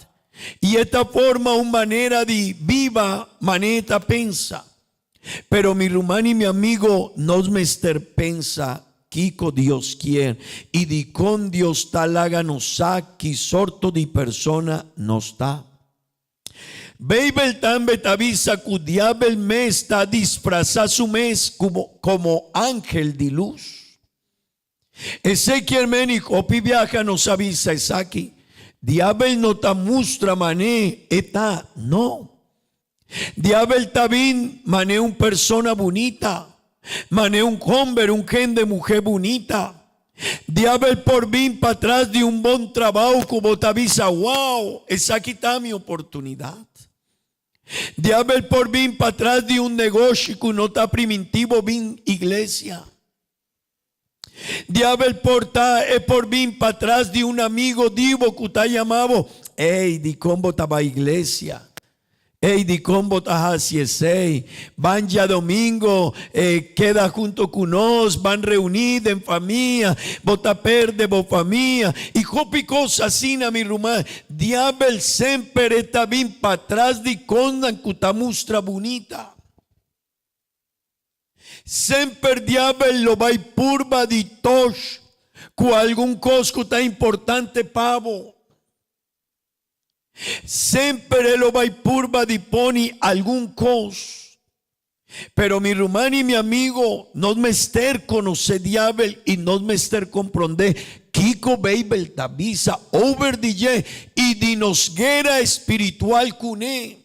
Y esta forma una manera de viva maneta pensa. Pero mi rumán y mi amigo nos mester pensa Kiko Dios quiere. Y di con Dios talaga no saki sorto di persona no está. Babel tambe tavisa cu diabel me está disfrazado su mes como ángel de luz. Ezequiel meni opi viaja nos avisa es aquí. Diabel no ta mustra mané eta no. Diabel tabin mané un persona bonita. Mané un hombre, un gen de mujer bonita. Diabel por bin para atrás de un buen trabajo como te avisa, wow, esa aquí está mi oportunidad. Diabel por bin para atrás de un negocio que no está primitivo bin iglesia. Diabel por bin para atrás de un amigo divo que está llamado, hey, di combo estaba iglesia. Hey, di combo tajaciesei, van ya domingo, queda junto con nos, van reunidos en familia, bota perde bo familia, y copi cosa así na mi rumá, diabel sempre está bien para atrás di condan cuta mustra bonita. Sempre diabel lo vai purba di tosh, cu algún cosco ta importante pavo. Sempre lo vai purba di poni algún cos. Pero mi rumán y mi amigo, no me ester conoce diabel y no me ester comprende. Kiko Babel tabisa over DJ y dinosguera espiritual cuné.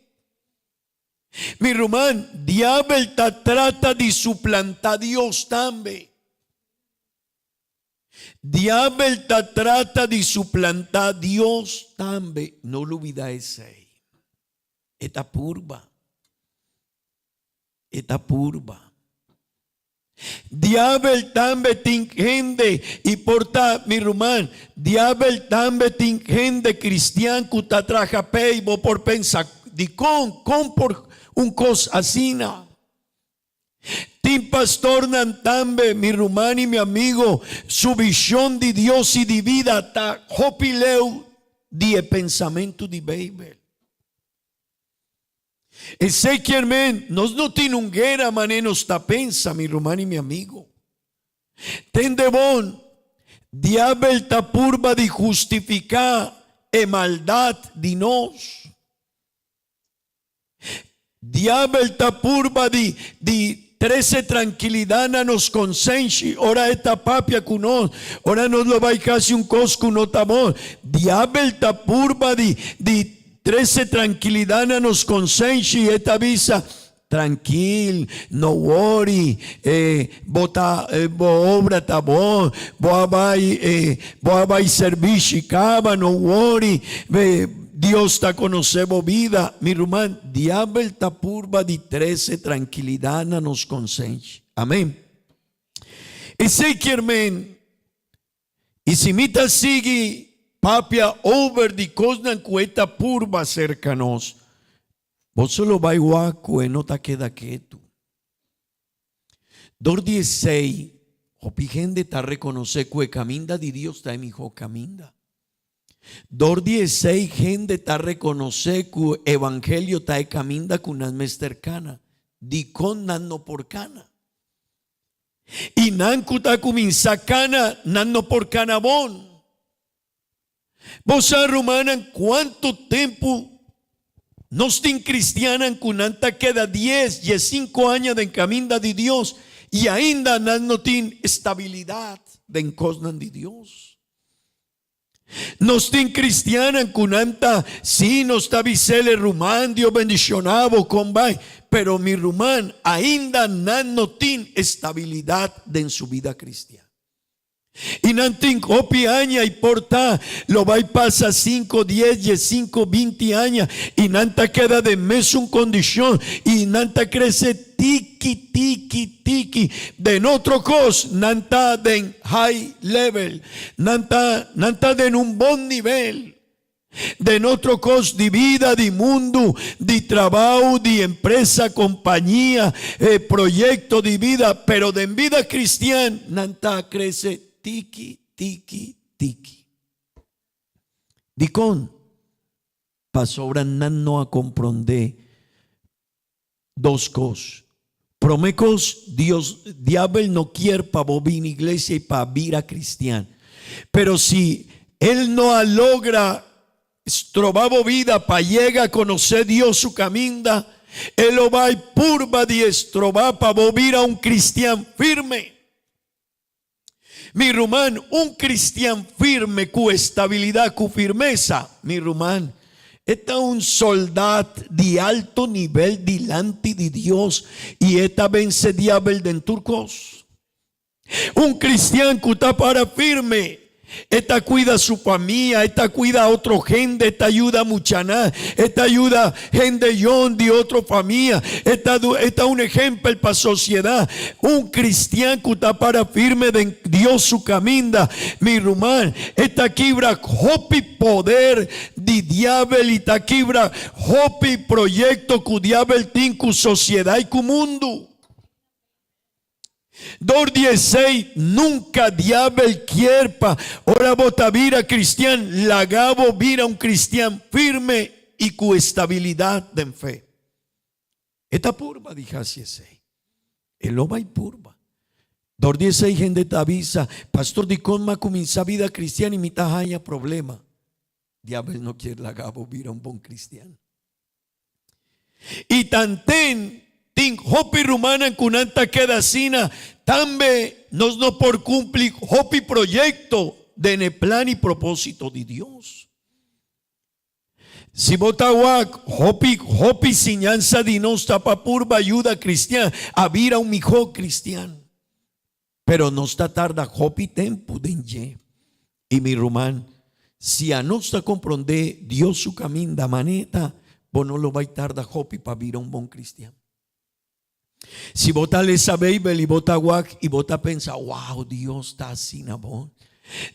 Mi rumán, diabel ta trata de suplantar a Dios también. Diabel ta trata de suplantar a Dios también. No lo olvida ese. Esta purba. Esta purba. Diabel también tingende y porta mi rumán. Diabel también tingende cristiano que ta traja peibo por pensar di con por un cos asina. Tim pastor nantambe, mi rumán y mi amigo, su visión de Dios y de vida ta hopileu de pensamiento de Babel. Ezequiel men, nos no tiene un guerra manenos ta pensa, mi rumán y mi amigo. Tende bon, diabel ta purba de justificar e maldad de nos. Diabel ta purba de 13 tranquilidad na nos consensi. Ora esta papia cuno. Ora nos lo vai casi un cosco no tamor. Diabel ta purba de 13 tranquilidad na nos consensi. Esta visa tranquil, no worry, bota obra tá bom, boa vai servir cava, no worry, Dios está conocebo vida, mi rumán, diabel ta purba de 13 tranquilidad na nos consente. Amén. Ezequiel men, y si mita sigue papia over de cosnan cueta purba cercanos. Vos solo vai guaco e no ta queda quieto. Dor 16, hopi gente ta reconoce que caminda de Dios ta mi hijo caminda. Dor 16 gente ta reconoce que evangelio ta caminda con nas mestercana. Di con nan no por cana. Y nan kuta kuminsa cana, nan no por canabón. Vos rumanan cuánto tiempo nos tin cristianan kunanta queda 10 y 5 años de encaminda de Dios y ainda no tin estabilidad de encosnan de Dios. Nos tin cristianan kunanta sí nos está visele rumán Dios bendicionado con vai, pero mi rumán ainda no tin estabilidad de en su vida cristiana. Y nantin copi aña y porta lo va y pasa 5, 10 y 5, 20 años y nanta queda de mes un condición y nanta crece tiki de otro cos nanta de high level nanta de un buen nivel de otro cos de vida, de mundo, de trabajo, de empresa, compañía, proyecto de vida, pero de vida cristiana nanta crece tiki. Dicón, pasó no a comprender dos cosas. Promecos Dios, diablo no quiere para vivir en iglesia y para vivir a cristiano. Pero si él no logra trobar vida para llegar a conocer Dios su caminda, él lo va a purba de estrobar para vivir a un cristiano firme. Mi rumán, un cristiano firme con estabilidad, con firmeza, mi rumán, está un soldado de alto nivel delante de Dios y esta vence diablo de turcos. Un cristiano que está para firme, esta cuida a su familia, esta cuida a otro gente, esta ayuda a muchaná, esta ayuda a gente de otra familia, esta un ejemplo para sociedad. Un cristiano que está para firme de Dios su caminda, mi rumán, esta quibra hopi poder de diablo y esta quibra hopi proyecto que diablo tiene con sociedad y con mundo. 2:16 nunca diablo quierpa ora bota vira cristian lagabo vira un cristian firme y con estabilidad de fe. Esta purba dije así es el loba y purba 2:16 gente te avisa pastor di con ma comienza vida cristiana y mitad haya problema. Diablo no quiere lagabo vira un buen cristiano y tanten Tin hopi rumana kunanta quedacina tambe nos no por cumplir hopi proyecto de en el plan y propósito de Dios. Si botawak hopi sinyanza di nos tapa purba ayuda cristiana a vira un mijo cristiano. Pero no está tarda hopi tempo denye. Y mi rumán, si a no está comprende Dios su caminda maneta, vos no lo va a tarda hopi para vira un buen cristiano. Si vota le sabe y vota guac y vota pensa, wow, Dios está así, ¿no?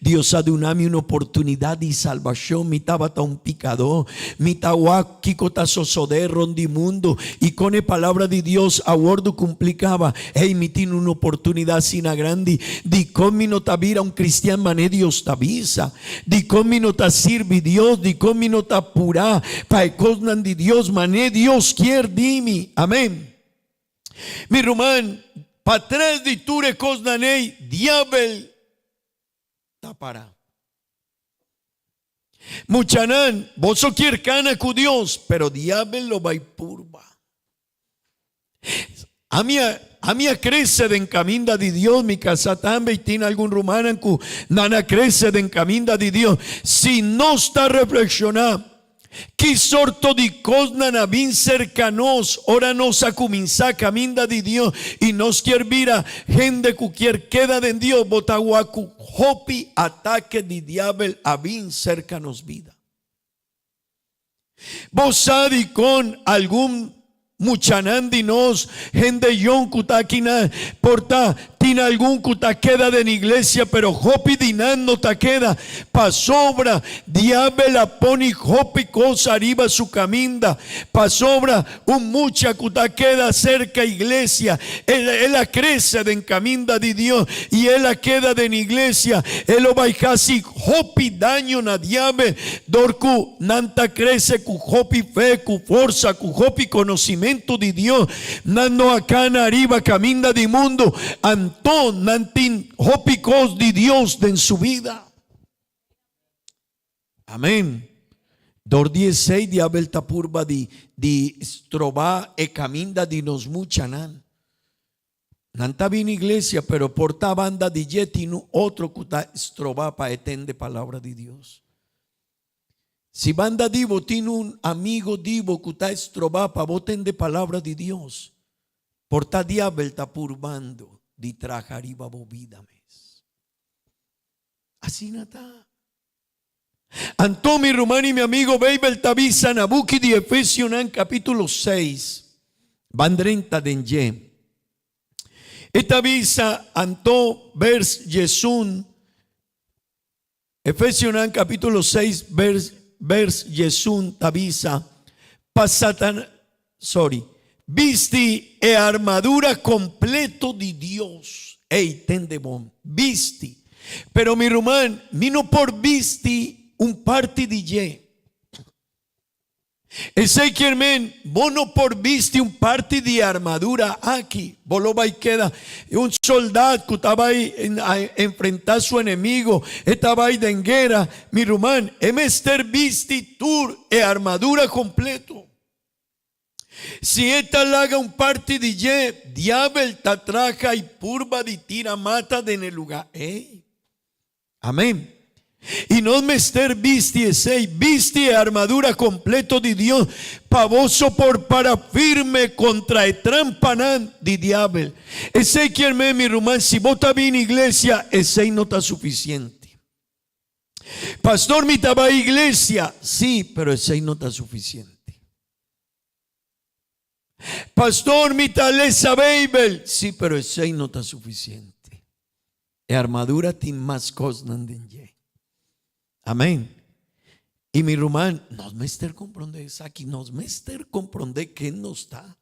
Dios ha dado una oportunidad de salvación. Mi tabata un picador, mi tahuac kikota sosode rondi mundo y con la palabra de Dios a bordo complicaba. Hey, mi tiene una oportunidad sin grande. Di con no tabira un cristiano mané Dios tabisa. Di con no ta sirvi Dios. Di con no ta pura. Pa cosnan de Dios mané Dios quiere dimi. Amén. Mi rumán, para atrás de ture cosnanei, diabel tapará. Muchanan, vos quier cana con Dios, pero diabel lo va y purba. A mí crece de encaminda de Dios, mi casa también tiene algún rumana que nana crece de encaminda de Dios. Si no está reflexionando, ¿qué sorto de cosas nabín cercanos? Ahora nos a comenzar caminda de Dios y nos quiere vira gente que quiere queda de Dios. Botahuacu hopi ataque de diablo a bin cercanos vida. Vos sabe con algún muchanandinos gente yon kutakina porta tiene algún kuta queda de la iglesia pero hopi dinan no ta queda pa sobra diablo la pone hopi cosa arriba su caminda pa sobra un mucha kuta queda cerca iglesia él la crece de encaminda de Dios y él la queda de la iglesia él lo va y casi hopi daño na diablo dorku nanta crece cu hopi fe cu fuerza cu hopi conocimiento de Dios nando acá arriba caminda de mundo Antón nantin hopicos de Dios en su vida. Amén. 2:16 diabel tapurba di stroba e caminda di nos muchanan. Nanta bien iglesia, pero porta banda di jetinu otro kuta stroba pa etende palabra de Dios. Si banda divo tiene un amigo divo kuta stroba pa boten de palabra de Dios. Porta diabel tapurbando. Di trajariba bovidames. Así nata. Antomi Romani, mi amigo Beibel Tabisa Nabuki di Efesionan capítulo 6. Bandrenta denye. Esta visa Anto vers Yesun. Efesionan capítulo 6 vers Yesun Tabisa. Pasatan, Visti e armadura completo de Dios. Ey, tendebon, visti. Pero mi román, vino por visti un parte de ye. Ezequiel men, vos no por viste un parte de armadura aquí. Vos lo vai queda un soldado que estaba ahí a enfrentar a su enemigo. Estaba ahí de guerra. Mi rumán, emester viste tur e armadura completo. Si esta laga un parte de ye, diabel tatraja y purba de tira mata de en el lugar. Amén. Y no mester viste armadura completo de Dios, pavoso por para firme contra el trampanán de diablo. Ese quien mi rumán, si vota bien iglesia, ese no está suficiente. Pastor, mi taba iglesia, sí, pero ese no está suficiente. Pastor, mi talesa Bible, sí, pero ese no está suficiente. La armadura tiene más cosas de. Amén. Y mi rumán, nos mester comprende aquí, nos mester comprende que no está.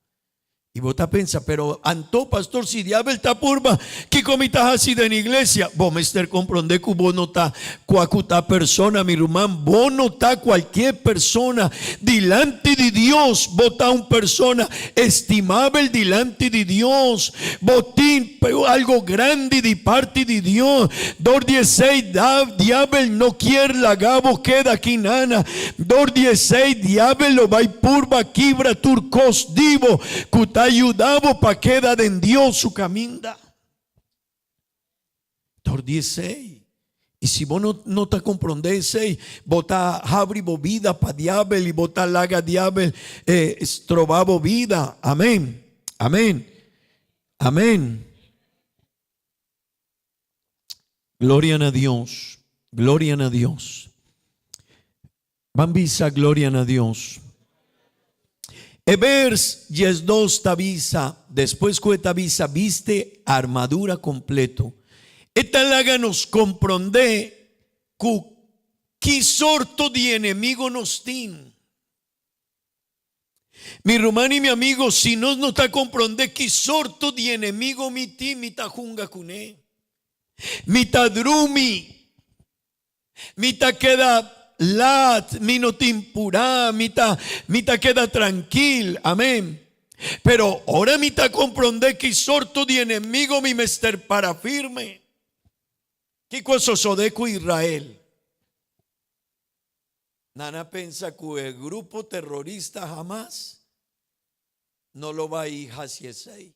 Y vos pensa, pero anto pastor, si diablo está purba, que comitas así de la iglesia, vos mester comprende que vos no está cuacuta persona, mi rumán, vos no está cualquier persona delante de Dios, vos está una persona estimable delante de Dios, botín, algo grande de parte de Dios. 2:16, diablo no quiere la gabo queda aquí nana. 2:16, diablo lo va y purba quibra turcos divo, cuta ayudado para queda en Dios su caminda. 2:16. Y si vos no te comprendés, vota abri vida para diablo y vota laga diablo estrobabo vida. Amén. Amén. Amén. Gloria a Dios. Gloria a Dios. Bambisa, gloria a Dios. Evers 10:2 tavisa, después que tavisa viste armadura completo. Esta laga nos comprende que sorto de enemigo nos tiene. Mi rumán y mi amigo, si no está comprende que sorto de enemigo mi ti, mi ta junga cuné, mi ta drumi, mi ta queda lat, mi no timpurá, mita queda tranquil, amén. Pero ahora mita comprende que sorto de enemigo mi mester para firme. ¿Qué cosa sodeco Israel? Nana pensa que el grupo terrorista jamás no lo va a ir hacia ese.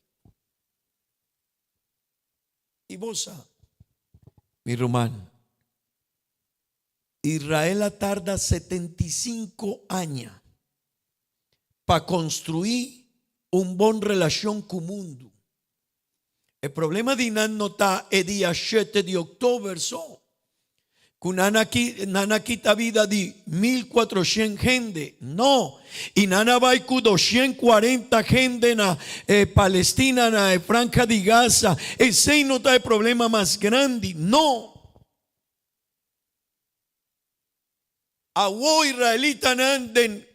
Y vos, mi rumán, Israel tarda 75 años para construir un buen relación con el mundo. El problema de no está el día 7 de octubre, con nana quita vida de 1400 gente, no, y nana va con 240 gente en Palestina, en la franja de Gaza. Ese no está el problema más grande, no. A israelita en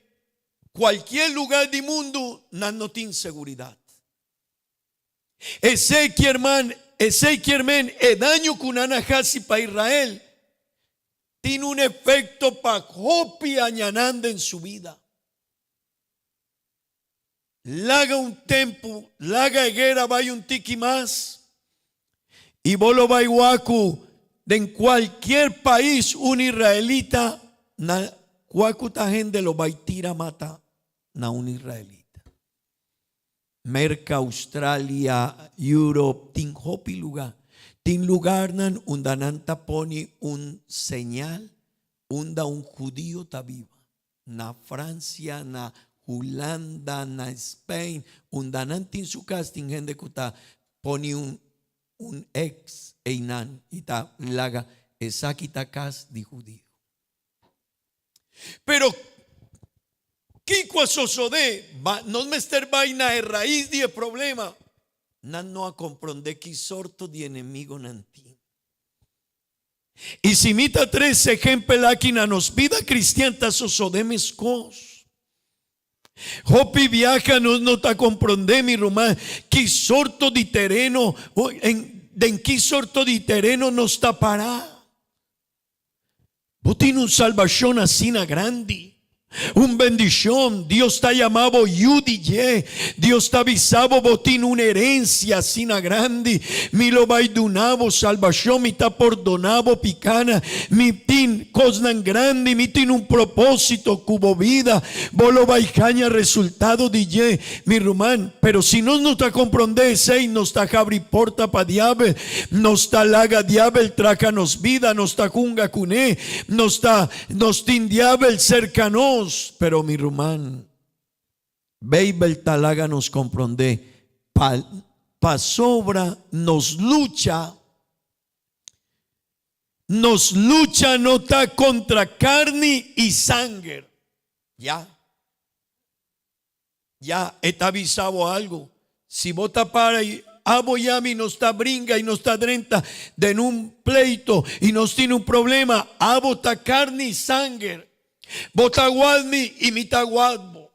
cualquier lugar del mundo no tiene seguridad. Ese hermano, el daño que una hace para Israel tiene un efecto para Jopi añanando en su vida. Laga un tiempo, laga guerra, vaya un tiki más, y volo va iguacu de en cualquier país un israelita. Na cuacuta gente lo va a tirar mata na un israelita. Merca, Australia, Europe, tin hopi lugar. Tin lugar nan undananta pone un señal, unda un judío ta viva. Na Francia, na Holanda, na Spain, undanantin su casting gente kuta pone un ex einan ita laga esakita cas di judío. Pero ¿qué cosa de no me estar vaina de raíz de problema? No a comprender que sorto de enemigo nanti. Y si mita 3 ejemplos aquí na nos vida cristiana sosodemes cos. Hopi viaja no está comprender mi román que sorto de terreno en qué sorto de terreno nos tapará. Vos tienes una salvación así grande. Un bendición. Dios ta llamado Yudiye. Dios ta avisado botín una herencia sina grande. Mi lo baidunavo salvación. Mi ta perdonavo picana. Mi tin cosnan grande. Mi tin un propósito cubo vida. Bolo baicaña resultado DJ. Mi rumán. Pero si no nos ta comprende sei nos ta abri porta pa diabel. Nos ta laga diabel trácanos vida. Nos ta junga cuné. Nos tin diabel cercanos. Pero mi rumán, Beibel talaga nos comprende, pa sobra nos lucha no está contra carne y sangre. Ya está avisado algo. Si vota para y aboyami nos está bringa y nos está drenta de un pleito y nos tiene un problema, abota carne y sangre. Botaguadmi y mitaguadbo.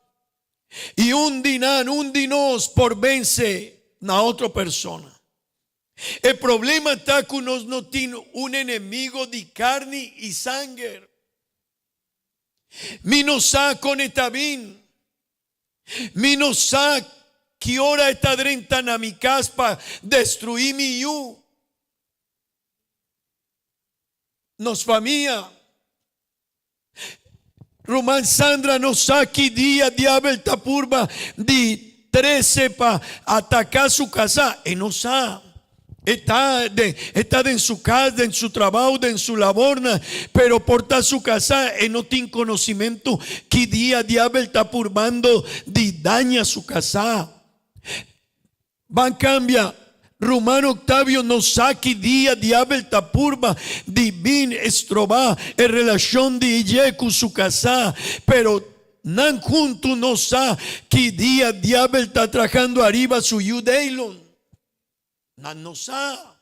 Y un dinos por vence a otra persona. El problema está que nos no tiene un enemigo de carne y sangre. Mi no sa con etabín. Mi no sa que hora está drenta na mi caspa destruir mi yu. Nos familia. Román Sandra no saque día diablo tapurba de 13 para atacar su casa. Y no sabe. Está en su casa, en su trabajo, en su labor, pero porta su casa y no tiene conocimiento que día diablo está purbando de daña su casa. Van cambia. Romano Octavio nos saque día diablo tapurba divin estroba en relación de ella con su casa, pero nan junto no sa que día diablo está trabajando arriba su yudeilon. Nan no sa.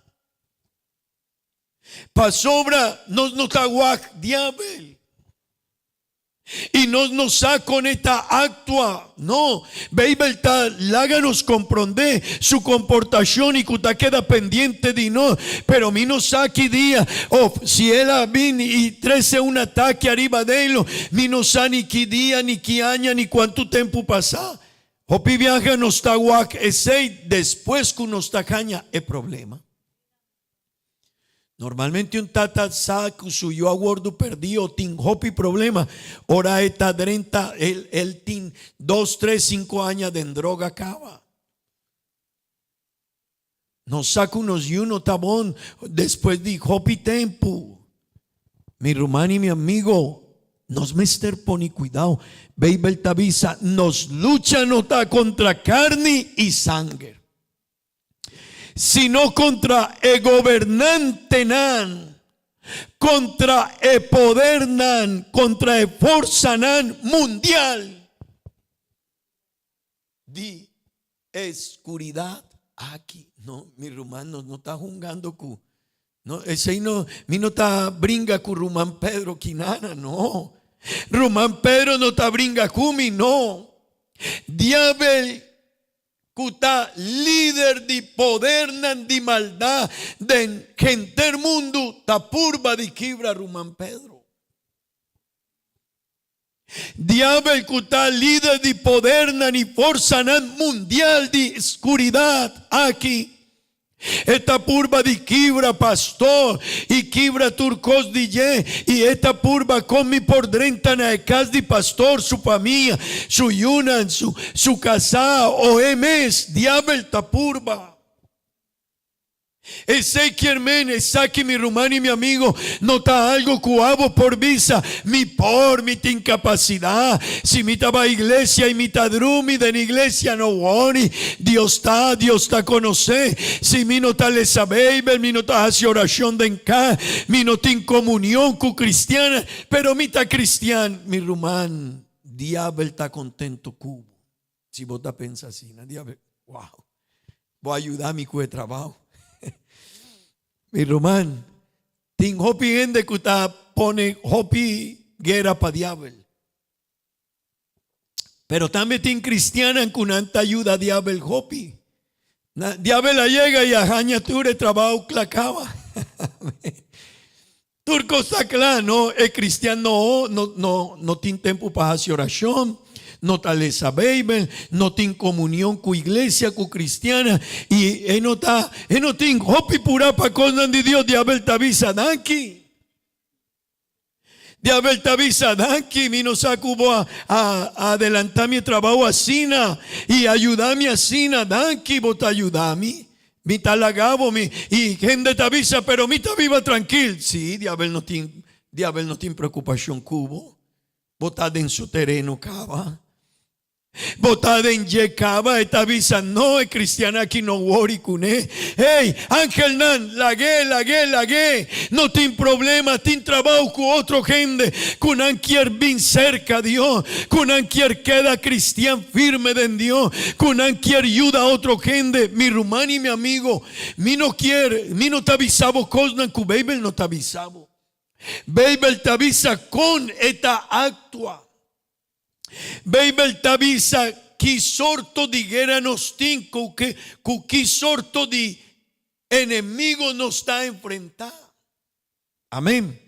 Pa sobra nos taguac diablo. Y no sa con esta actua. No, Beibelta láganos comprende su comportación y cuta queda pendiente de no. Pero mi no sa que día, si él vin y 13 un ataque arriba de él, mi no sa ni que día, ni que año, ni cuánto tiempo pasa. Hopi viaja nos taguac ese después que nos tacaña el problema. Normalmente un tata saco suyo aguardo perdido, tin hopi problema. Ora está drenta, el tin 2, 3, 5 años de droga acaba. Nos saca unos y uno tabón después de hopi tempo. Mi rumano y mi amigo, nos mester poni cuidado. Beibel tabisa, nos lucha no está contra carne y sangre, sino contra el gobernante nan, contra el poder nan, contra el fuerza nan mundial de oscuridad aquí. No, mi rumano no está jugando con, no, ese no, mi no está bringa con Rumán Pedro Quinana, no. Rumán Pedro no está bringa con mi, no. Diablo cuta líder de poder nan de maldad de gente mundo tapurba de quibra Rumán Pedro. Diablo cuta líder de poder nan y fuerza nan mundial de oscuridad aquí. Esta purba de quibra pastor y quibra turcos DJ y esta purba con mi por drentana de casa de pastor su familia su yunan su casa o emes diablo esta purba. Ese quien esa que mi rumano y mi amigo nota algo cuavo por visa mi incapacidad. Si mi taba iglesia y mi tadrumi de la iglesia no woni Dios está conoce. Si mi nota le sabe mi nota hace oración de enca mi nota en comunión con cristiana pero mi ta cristian mi rumán diablo está contento cubo. Si vos ta pensa así diablo wow voy a ayudar a mi cue de trabajo. Mi román, tin hopi ende kuta pone hopi guerra pa diablo. Pero también tin cristiana con anta ayuda diablo hopi. Diablo la llega y ajaña ture trabajo clacaba. Turco está claro, no, el cristiano no tiene tiempo para hacer oración, no tal esa Biblia, no tiene comunión con iglesia, con cristiana, y no tiene hopi pura para cosas de Dios, diablo te avisa danki. Diablo te avisa danki, mi no sacubo a adelantar mi trabajo así, y ayudarme así, danki, vos te ayudame. Mi talagabo, y gente te avisa, pero mi te viva tranquilo. Sí, diablo no tiene preocupación cubo. Botada en su terreno, cava. Botada en yecaba, esta avisa, no es cristiana aquí, no worry con él. Hey, Ángel Nan, lagué. No tiene problema, tiene trabajo con otro gente. Con anquier bien cerca a Dios. Con anquier queda cristiano firme de Dios. Con anquier ayuda a otro gente. Mi rumano y mi amigo, mi no te avisaba cosas, con Bible no te avisaba. Bible te avisa con esta actua. Bible te avisa que sorto de guerra nos tiene, que sorto de enemigo nos está enfrentando. Amén.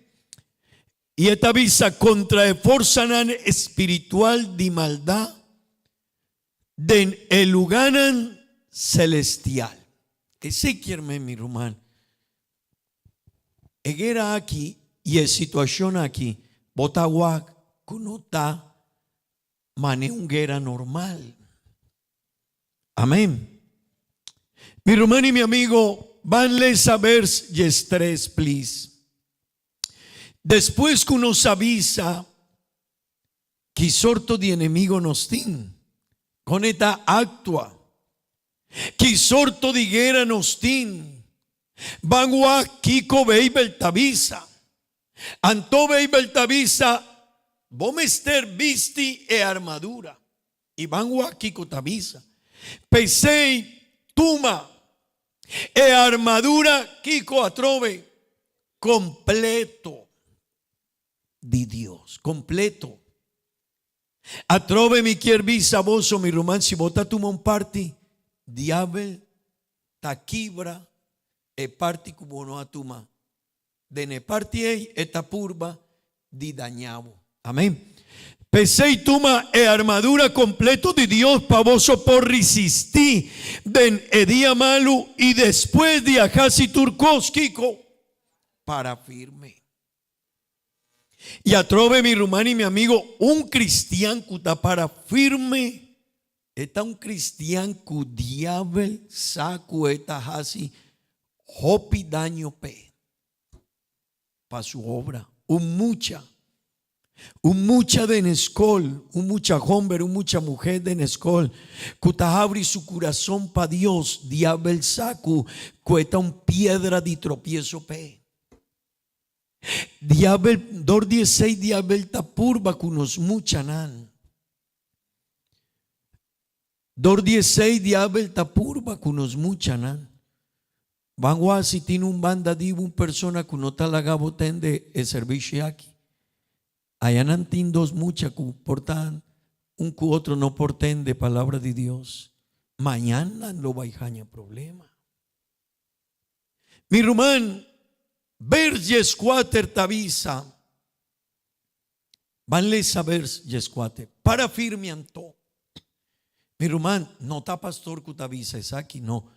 Y esta avisa contra el fuerza espiritual de maldad de el lugar celestial. Ese quiere mi hermano. Guerra aquí y la situación aquí, botagua no está una guerra normal. Amén. Mi hermano y mi amigo, vanle saber y estrés, please. Después que nos avisa que sorto de enemigo nos tiene, con esta actua, que sorto de guerra nos tiene, Bangua Kiko Beibel Tavisa, Anto Beibel Tavisa, Bomester visti e armadura. Y Bangua Kiko Tavisa, Pesei Tuma e armadura Kiko Atrove, completo de Dios, completo. Atrove mi visa boso mi román si bota tuma un parti, diabel, taquibra, e parti como no atuma. De ne parti eta purba di dañavo. Amén. Pesei tuma e armadura completo de Dios pavoso por resistir den edía malu y después de ajasi turcos Kiko para firme. Y atrove mi rumano y mi amigo un cristiano que está para firme. Está un cristiano que diablo saco esta hasi hopi daño pe para su obra. Un mucha de nescol, un mucha hombre, un mucha mujer de nescol, que abre su corazón para Dios, diablo saco, cuesta un piedra de tropiezo pe. Diablo, 2:16 diablo tapurba con nos muchanan. 2:16 diablo tapurba con nos muchanan. Van si tiene un banda de un persona que no está la gabotende el servicio aquí. Allá no tienen dos muchas que portan un cu otro no porten de palabra de Dios. Mañana lo va a dejar problema. Mi rumán, ver yescuater tavisa. Vanle saber yescuater. Para firmianto. Mi rumán, no está pastor que tavisa es aquí, no.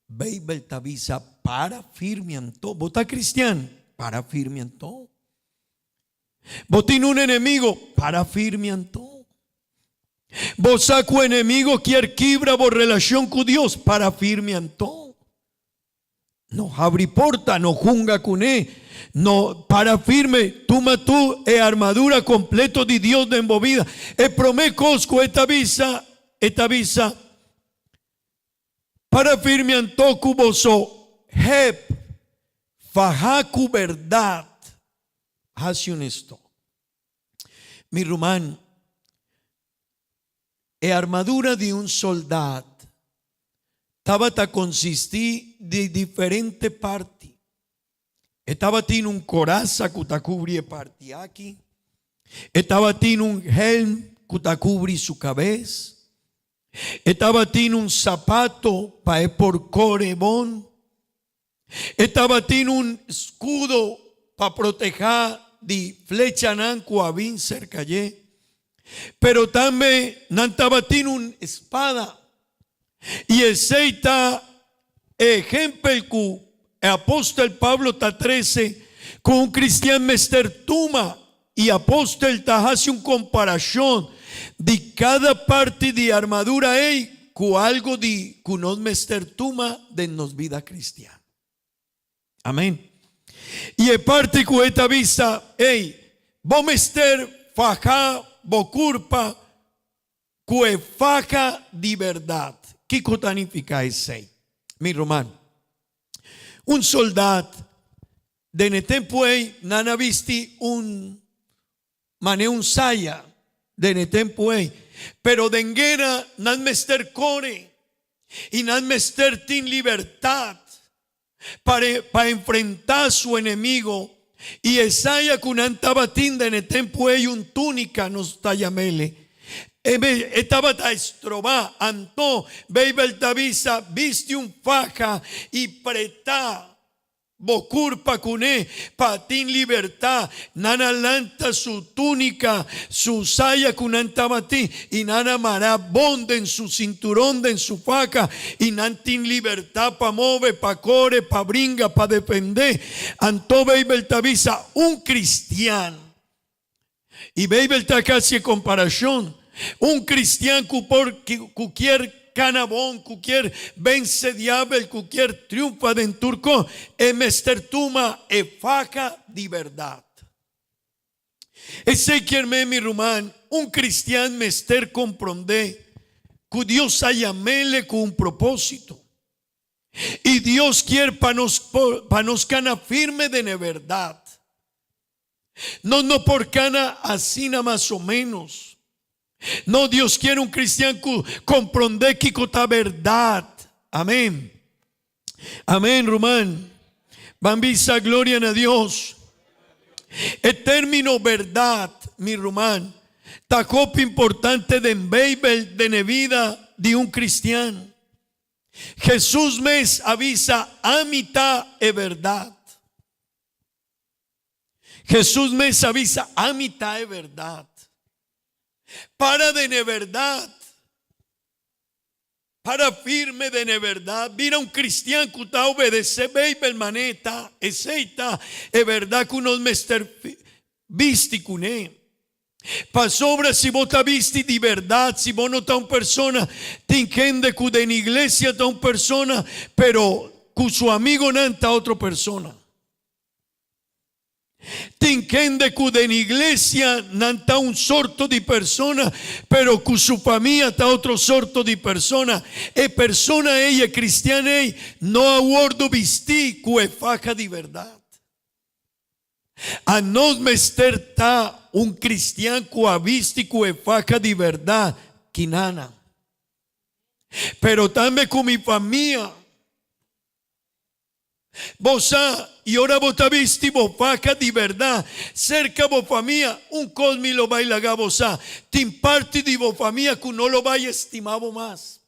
Bible tavisa para firmianto. Vos está cristiano, para firmianto. Vos tiene un enemigo, para firmianto. Vos saco enemigo quiere quibra vos relación con Dios, para firmianto. No abre porta, no junga con él. No, para firme, toma tú armadura completo de Dios de embovida. Promé cosco esta visa. Para firme antoku boso hep fajaku verdad. Hace honesto. Mi rumán, armadura de un soldado estaba a consistir de diferente parte. Estaba tiene un coraza que te cubre parte aquí. Estaba tiene un helm que te cubre su cabeza. Estaba tiene un zapato para por corebón. Estaba tiene un escudo para proteger de flecha nan cuavin cercallé. Pero también nantabatín un espada. Y el seita ejemplo el apóstol Pablo ta 13 con un cristiano mester tuma y apóstol ta hace un comparación de cada parte de armadura con algo de que nos mester tuma de nos vida cristiana. Amén. Y en parte con esta vista, vos mester faja bocurpa que faja de verdad. ¿Qué significa ese? Mi romano. Un soldado de netempo nana visti un saya de netempo pero de guerra nan mester core y nan mester tin libertad para enfrentar a su enemigo. Y Esaya kunan tabatin de netempo un túnica nos tallamele. Estaba ta estroba anto beibel tabisa viste un faja y preta bocurpa cuné patín libertad nana lanta su túnica su saya kunan tabati y nana marabonde en su cinturón de en su faja y nantin libertad pa move pa core pa bringa pa defender anto beibel tabisa un cristiano y beibel ta casi comparación. Un cristiano cualquier canabón, cualquier vence diablo, cualquier triunfa de turco, mester tuma e faca de verdad. Ese quiere mi rumán, un cristiano mester comprende que Dios hayamele con un propósito. Y Dios quiere para nos cana firme de verdad. No por cana así nada más o menos. No, Dios quiere un cristiano comprender que esta verdad. Amén. Amén, Román. Bambisa, gloria a Dios. El término verdad, mi Román, tacopa importante de Bible de la vida de un cristiano. Jesús me avisa a mitad es verdad. Jesús me avisa a mitad es verdad. Para de verdad, para firme de verdad, mira un cristiano que está obedece, baby, maneta, eseita, es verdad que unos mester visti cuné. Pa sobra si vos ta visti de verdad, si vos no está una persona, te entiende que en iglesia está una persona, pero que su amigo no está otra persona. Te entiende que en iglesia no está un sorto de persona, pero que su familia está otro sorto de persona. E persona ella cristiana no aguardo visti que faja de verdad. A nos mester ta un cristiano que ha visti que faja de verdad, quinana. Pero también con mi familia. Vos y ahora vos te visti vos faca de verdad cerca vos familia un colmi lo va a ilagar vos tin parte de vos familia que no lo va a estimar más.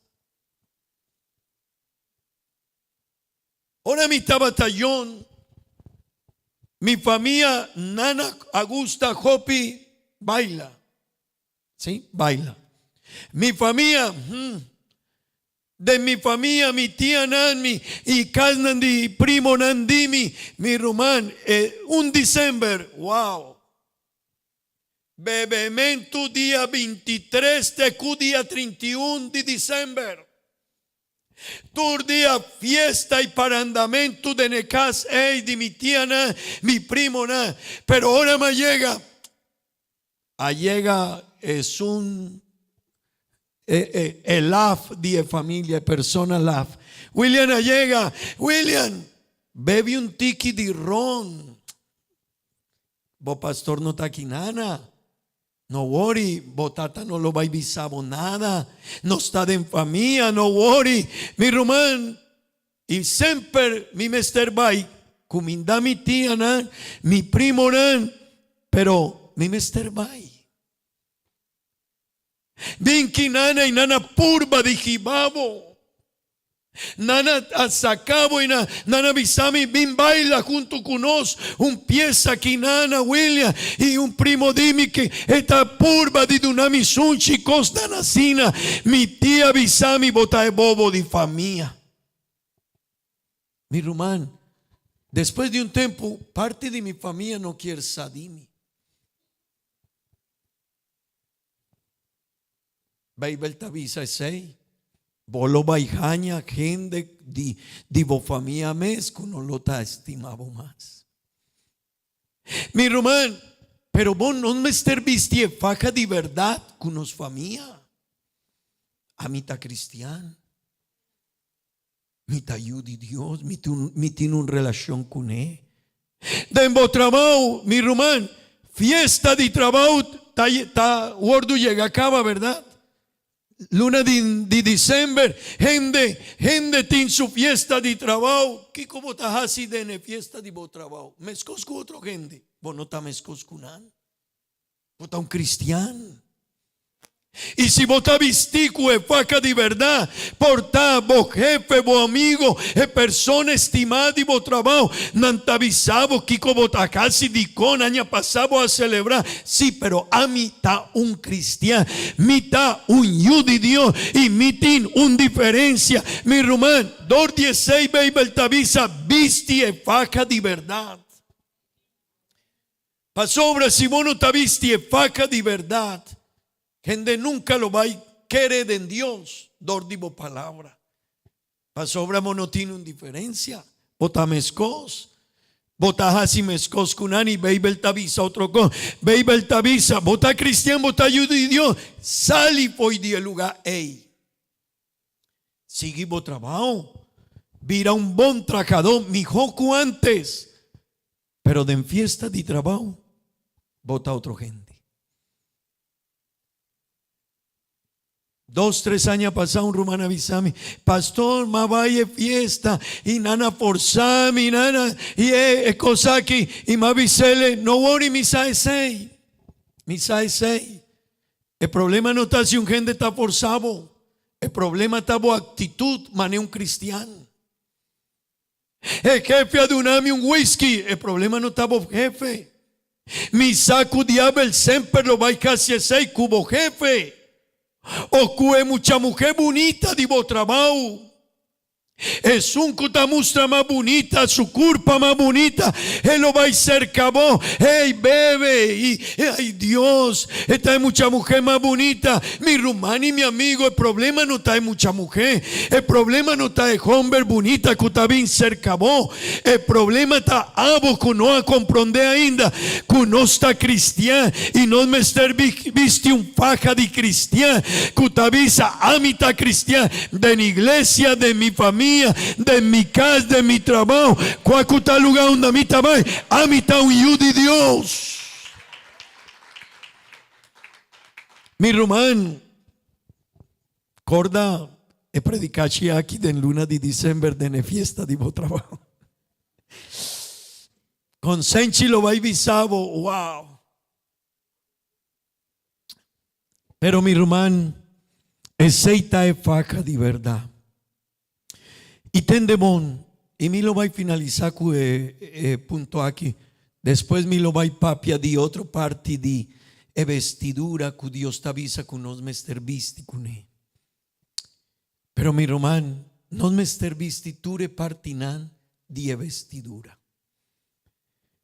Ahora mi batallón mi familia nana Augusta Hopi baila, sí, baila. Mi familia de mi familia, mi tía Nanmi y Casnandi, primo Nandimi, mi román, un diciembre, wow. Bebemento día 23 de día 31 de diciembre. Tur día fiesta y parandamento de necas, de mi tía Nan, mi primo Nan. Pero ahora me llega, es un el laf de familia, persona laf. William llega, William, bebe un tiki de ron. Bo pastor no está aquí nada. No worry, botata no lo va a visabo nada. No está en familia, no worry. Mi román, y siempre mi mester bay, cuminda mi tía nan, mi primo nan, pero mi mester bay. Vinki nana y nana purba de jibabo. Nana sacabo y nana bisami bin baila junto con nos un pieza aquí nana William y un primo dimi que esta purba di dunami sunchi costa nasina mi tía bisami botae bobo di familia. Mi rumán, después de un tiempo parte de mi familia no quiere sadimi. Baibel tabisa sei. Bolo baijaña gente di bo familia mes que no lo ta estimado más. Mi román, pero vos no me serviste faja de verdad con nos familia. A mi ta cristiano. Mi ta ayuda Dios, mi tiene una relación con él. De bo trabajo, mi román, fiesta de trabajo, ta gordo llega acaba, ¿verdad? Luna de diciembre, gente tiene su fiesta de trabajo. ¿Qué como está así de fiesta de trabajo? Mezcos con otro gente. Vos no está mezcos con nada. Vos está un cristiano. Y si vos está vistico de faca de verdad, porta vos jefe, vos amigo, persona estimada y vos trabajo, nantavisabo, kiko vos casi dicón, aña pasado a celebrar. Sí, pero a mí está un cristiano, mi está un yudi Dios y mi tin un diferencia. Mi román, 2:16 Baibel tavisa, visti de faca de verdad. Pasobra, si vos no está visti de faca de verdad, gente nunca lo va a querer en Dios. Dordivo palabra. Pasobra no tiene una diferencia. Bota mezcos. Bota así mezcos kunani. Baibel tavisa otro con. Baibel tavisa. Bota cristiano. Bota ayuda de Dios. Sali foi de lugar. Ey. Sigue bo trabajo. Vira un buen trabajador. Mi joco antes. Pero de fiesta de trabajo. Bota otro gente. 2-3 años pasado un rumano avisame, pastor, ma vaya fiesta y nana forzami, nana y cosa aquí y ma avisele, no worry misa sei. El problema no está si un gente está forzado, el problema está por actitud, mané un cristiano. El jefe adunami un whisky, el problema no está por jefe. Mi saco diablo siempre lo va a casi sei cubo jefe. O que mucha mujer bonita de vos trabajo. Es un cuta mustra más bonita, su culpa más bonita. Él lo va a ser cabo. Hey, bebe. Y ay, Dios, esta es mucha mujer más bonita. Mi rumano y mi amigo, el problema no está en mucha mujer. El problema no está en hombre bonita que está bien ser cabo. El problema está a vos que no a comprender ainda. Que no está cristiano. Y no me estar viste un faja de cristiano. Que está vista a mitad cristiano. De mi iglesia, de mi familia, de mi casa, de mi trabajo, cualquier lugar donde a mí está un hijo de Dios. Mi román, corda, e predicaci aquí de luna de diciembre de fiesta de mi trabajo. Con senchi lo vai visavo, wow. Pero mi román, aceita e faca de verdad. Y tendemón, y me lo va a finalizar con punto aquí. Después me lo va a papia de otra parte de vestidura que Dios te avisa que nos me visti con él. Pero mi román, nos me vistiture partinan de vestidura.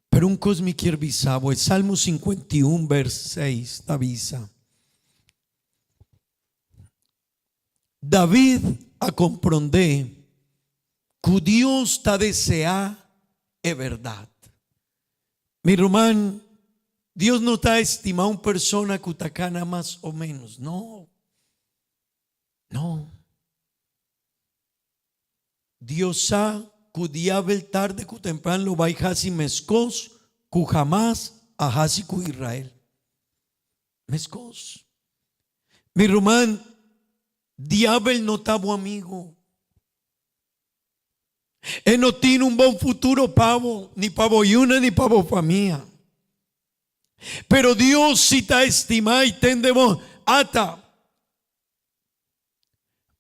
Pero un cos me quiere visavo, el Salmo 51, verso 6, te avisa. David a comprender que Dios está desea es verdad. Mi román, Dios no está estimado una persona que está cana más o menos. No. Dios sabe que diablo tarde que temprano lo va a hasi mezcos que jamás a hasi con Israel. Mezcos. Mi román, diablo no está bu amigo. Él no tiene un buen futuro pavo, ni pavo yuna, ni pavo familia. Pero Dios si está estimado y tendemos ata.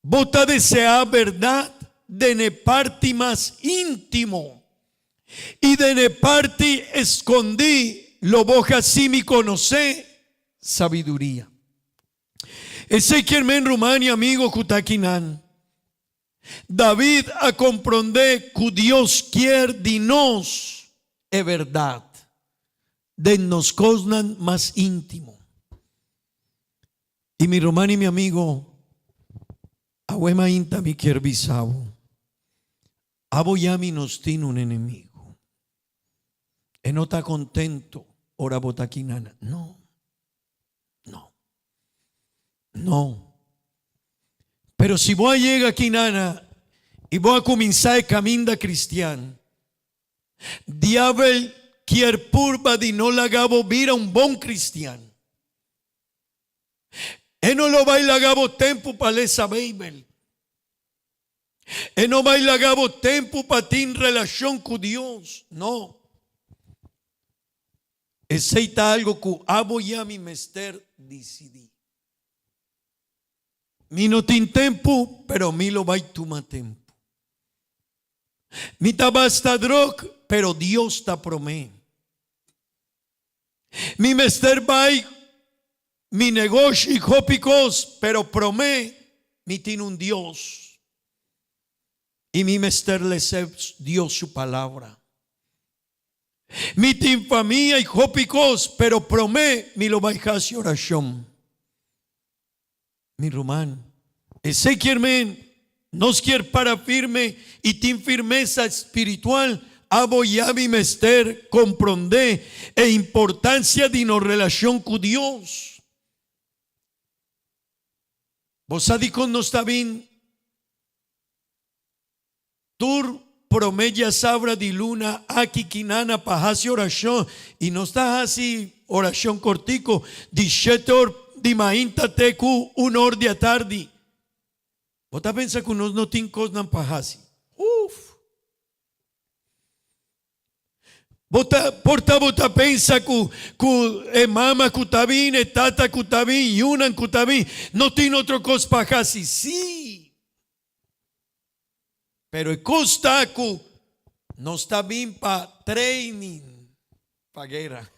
Vota desear verdad de ne parti más íntimo, y de ne parti escondí lo boja si mi conoce sabiduría. Ese quien men Rumania amigo kutakinan. David a comprender que Dios quiere dinos es verdad, de nos cosnan más íntimo. Y mi Rumani mi amigo, abuema inta mi quiere bisabo. Abo yami nos tiene un enemigo. E no está contento, ora botaquinana. No. Pero si voy a llegar aquí, nana, y voy a comenzar el camino cristiano, diablo quiere purba de no la gabo vira un buen cristiano. Él no lo va a ir a gabo tiempo para leer esa Biblia. Él no va a ir a gabo tiempo para tener relación con Dios. No. Ese está algo que abo ya mi mester decidí. Mi no tiene tiempo, pero mi lo va a tomar tiempo. Mi tabasta drog, pero Dios ta promé. Mi mester vai, mi negocio y copicos, pero promé, mi tiene un Dios. Y mi mester le dio su palabra. Mi tiene familia y copicos, pero promé, mi lo va a dejar su oración. Mi Román, ese quien nos quiere para firme y tiene firmeza espiritual, abo ya mi mester comprende e importancia de una relación con Dios. Vos adicon no está bien. Tur promella sabra di luna aquí quinana pajasi oración y no está así oración cortico di shetor di mainta teku un hora de tarde. Vos te pensas que unos no tienen cosas pajasi. Vos pensa que mama kutabin, tata kutabin, yunan kutabin, no tiene otro cosa pajasi. Sí. Pero el costa que no está bien para training, para guerra.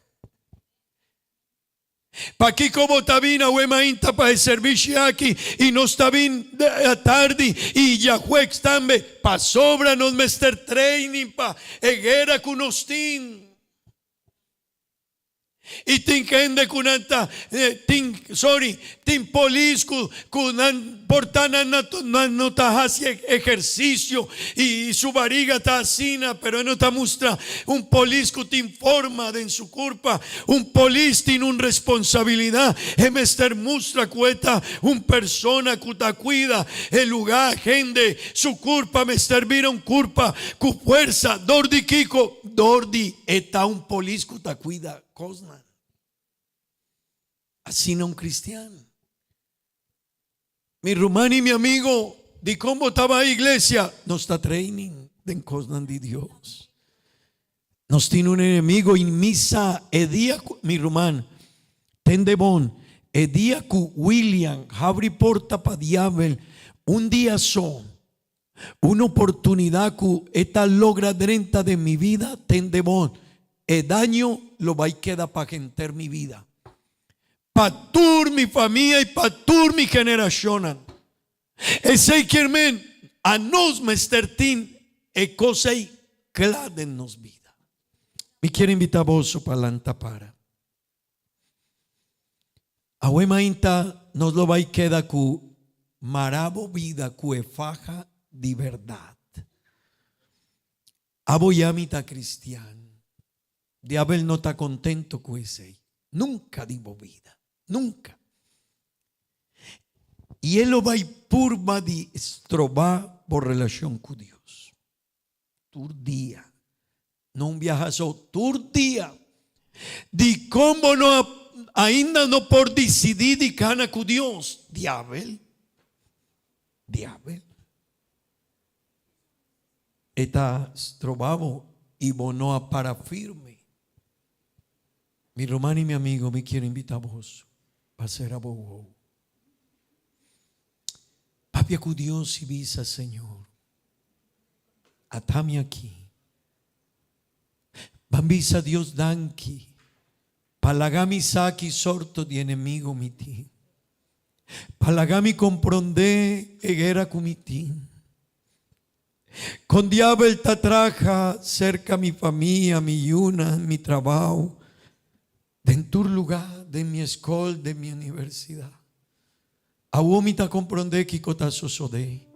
Pa' aquí como está bien abuema inta para el servicio aquí y no está bien a tarde y ya juex también pa' sobra nos mester training pa' guerra con nos tin. Y tin gente con anta tin polis con portana no está haciendo ejercicio y su barriga está asina, pero no está muestra un polis que te informa de en su culpa, un polis tiene una responsabilidad, mester muestra cueta un persona que te cuida el lugar, gente, su culpa mester vira un culpa, cu fuerza, dordi kiko, dordi está un polis que te cuida. Cosna. Así no un cristiano. Mi Rumani, mi amigo, de cómo estaba la iglesia, no está training de cosas de Dios. Nos tiene un enemigo en misa. Edía, mi Rumán, tende bon, edía cu William, Habri porta pa diabel, un día son, una oportunidad que esta logra dentro de mi vida, tende bon. El daño lo va a quedar para gente mi vida, para tur mi familia y para tur mi generación. Ese quien a nos mestertin e cosa clara en nos vida. Me quiero invitar a vos para la para. Ahuema inta nos lo va a quedar cu marabo vida cu faja de verdad. Aboyamita cristiano. Diablo no está contento con ese. Nunca digo vida. Nunca. Y él lo va a ir purba de estrobar por relación con Dios. Tur día. No un viajazo. Tur día. De cómo no ainda no por decidir de cana con Dios. Diablo. Está estrobado y bono para firme. Mi Román y mi amigo me quieren invitar a vos para ser abogado. Papi con Dios y visa, Señor. atame aquí. Bambisa Dios danki, palagami saki sorto di enemigo miti, palagami comprondé egera kumiti, con diabel tatraja cerca mi familia, mi yuna, mi trabajo, dentro lugar de mi escuela, de mi universidad. Awomita comprondé que kota sosodei.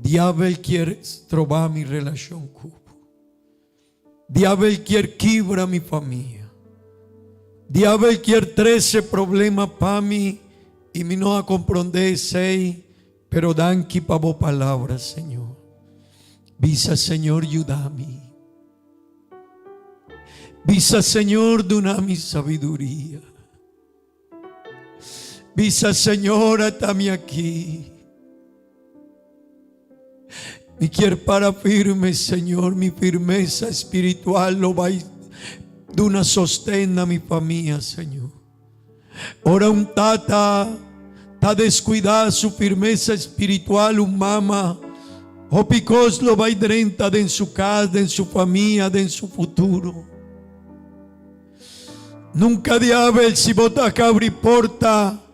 Diabel quiere trobar mi relación cubo. Diabel quiere quebrar mi familia. Diabel quiere 13 problemas para mí y me no a comprender 6, pero dan que para vos palabras, Señor. Visa, Señor, ayúdame. Visa, Señor, donami sabiduría. Visa, Señor, atame aquí. Me quiero para firme, Señor, mi firmeza espiritual lo va de una sostén a mi familia, Señor. Ahora un tata está descuidada su firmeza espiritual, un mamá, o picos lo va a drenta en su casa, en su familia, en su futuro. Nunca diabel si bota cabri porta.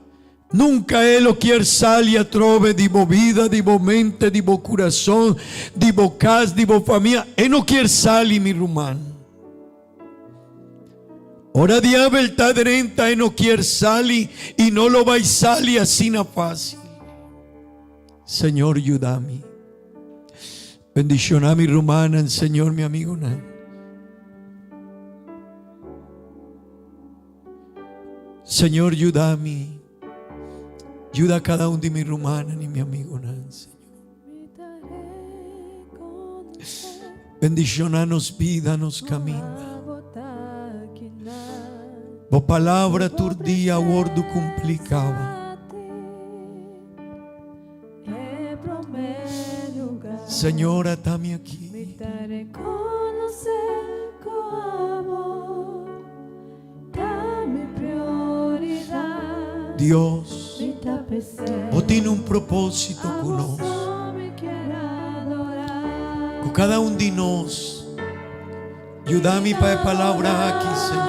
Nunca Él lo quiere salir a trove di vo vida, di vo mente, di vo corazón, di vo casa, di vo familia. Él no quiere salir, mi rumán. Ora diablo está drenta, Él no quiere salir y no lo va a salir así na fácil. Señor, ayúdame. Bendición a mi rumana, Señor, mi amigo. Señor, ayúdame. Ayuda a cada uno de mi rumana y mi amigo, Señor. Bendicionanos vida, nos camina. Vos palabra tu día wordo complicaba. Señor, atame aquí. Dios, vos tienes un propósito con nosotros, con cada uno de nosotros. Ayúdame para palabra aquí, Señor.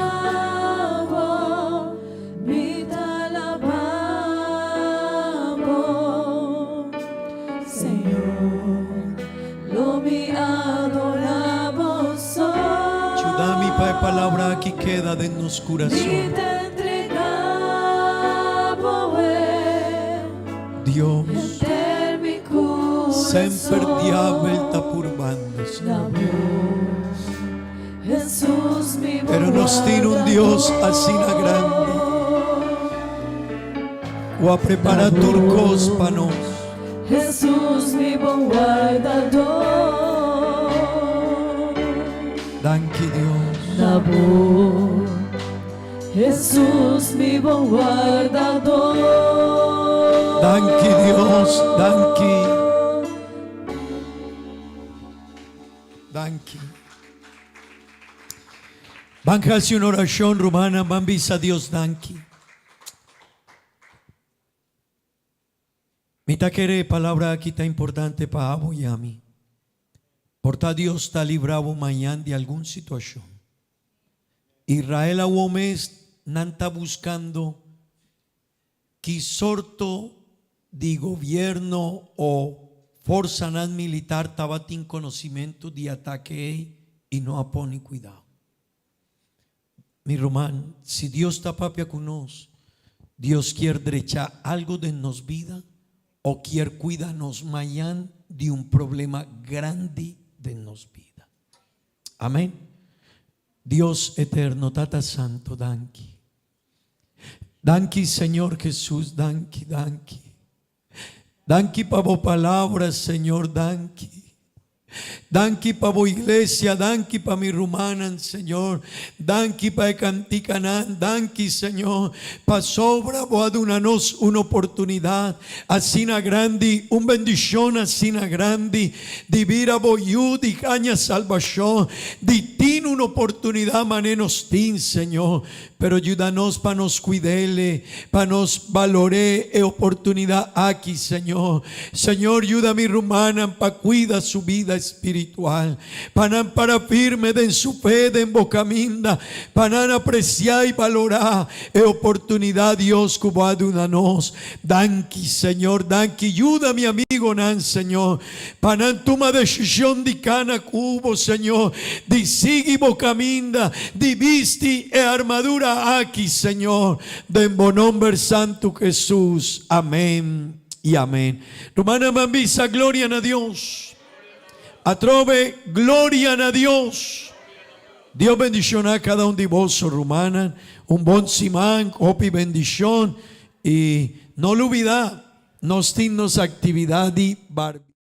Ayúdame para palabra aquí queda de nos corazón. Dios, sempre diablo está turbándose, pero nos tiene un Dios así na grande, o a preparar turcos para nos. Jesús, mi buen guardador. Danke Dios. Nabo. Jesús, mi buen guardador. Danke Dios, danke. Danke. Van a hacer una oración romana, van a Dios, danke. Mi taquere palabra aquí está importante para Abo y a mí. Porta Dios está librado mañana de alguna situación. Israel a mes no está buscando que sorto de gobierno o fuerza militar estaba sin conocimiento de ataque y no pone cuidado. Mi román, si Dios está papia con nos, Dios quiere derechar algo de nos vida o quiere cuidarnos mañana de un problema grande de nos vida. Amén. Dios eterno, Tata Santo, danke. Danke, Señor Jesús, danke, danke. Danke para vos palabras, Señor, danke. Danke para vos iglesia, danke para mi rumana, Señor. Danke para Canticanán, danke, Señor. Para sobra vos adunanos una oportunidad así na grande, una bendición así na grande. De vir a vos y caña salvación. De tin una oportunidad manenos tin, Señor. Pero ayúdanos para nos cuidele, para nos valore oportunidad aquí, Señor. Señor, ayuda a mi rumana para cuidar su vida espiritual. Panan para firme den su fe den bocaminda. Panan apreciar y valorar e oportunidad Dios cubado una nos. Danki Señor, danki ayuda mi amigo nan Señor. Panan toma decisión di cana cubo Señor. Di sigi bocaminda, di visti e armadura aquí Señor. Den bonombre santo Jesús. Amén y amén. Romana mambisa, gloria a Dios. Atrove, gloria a Dios. Dios bendición a cada uno de vosotros, romana. Un buen simán, copi bendición. Y no lo olvidad, nos tenemos actividad de Barbie.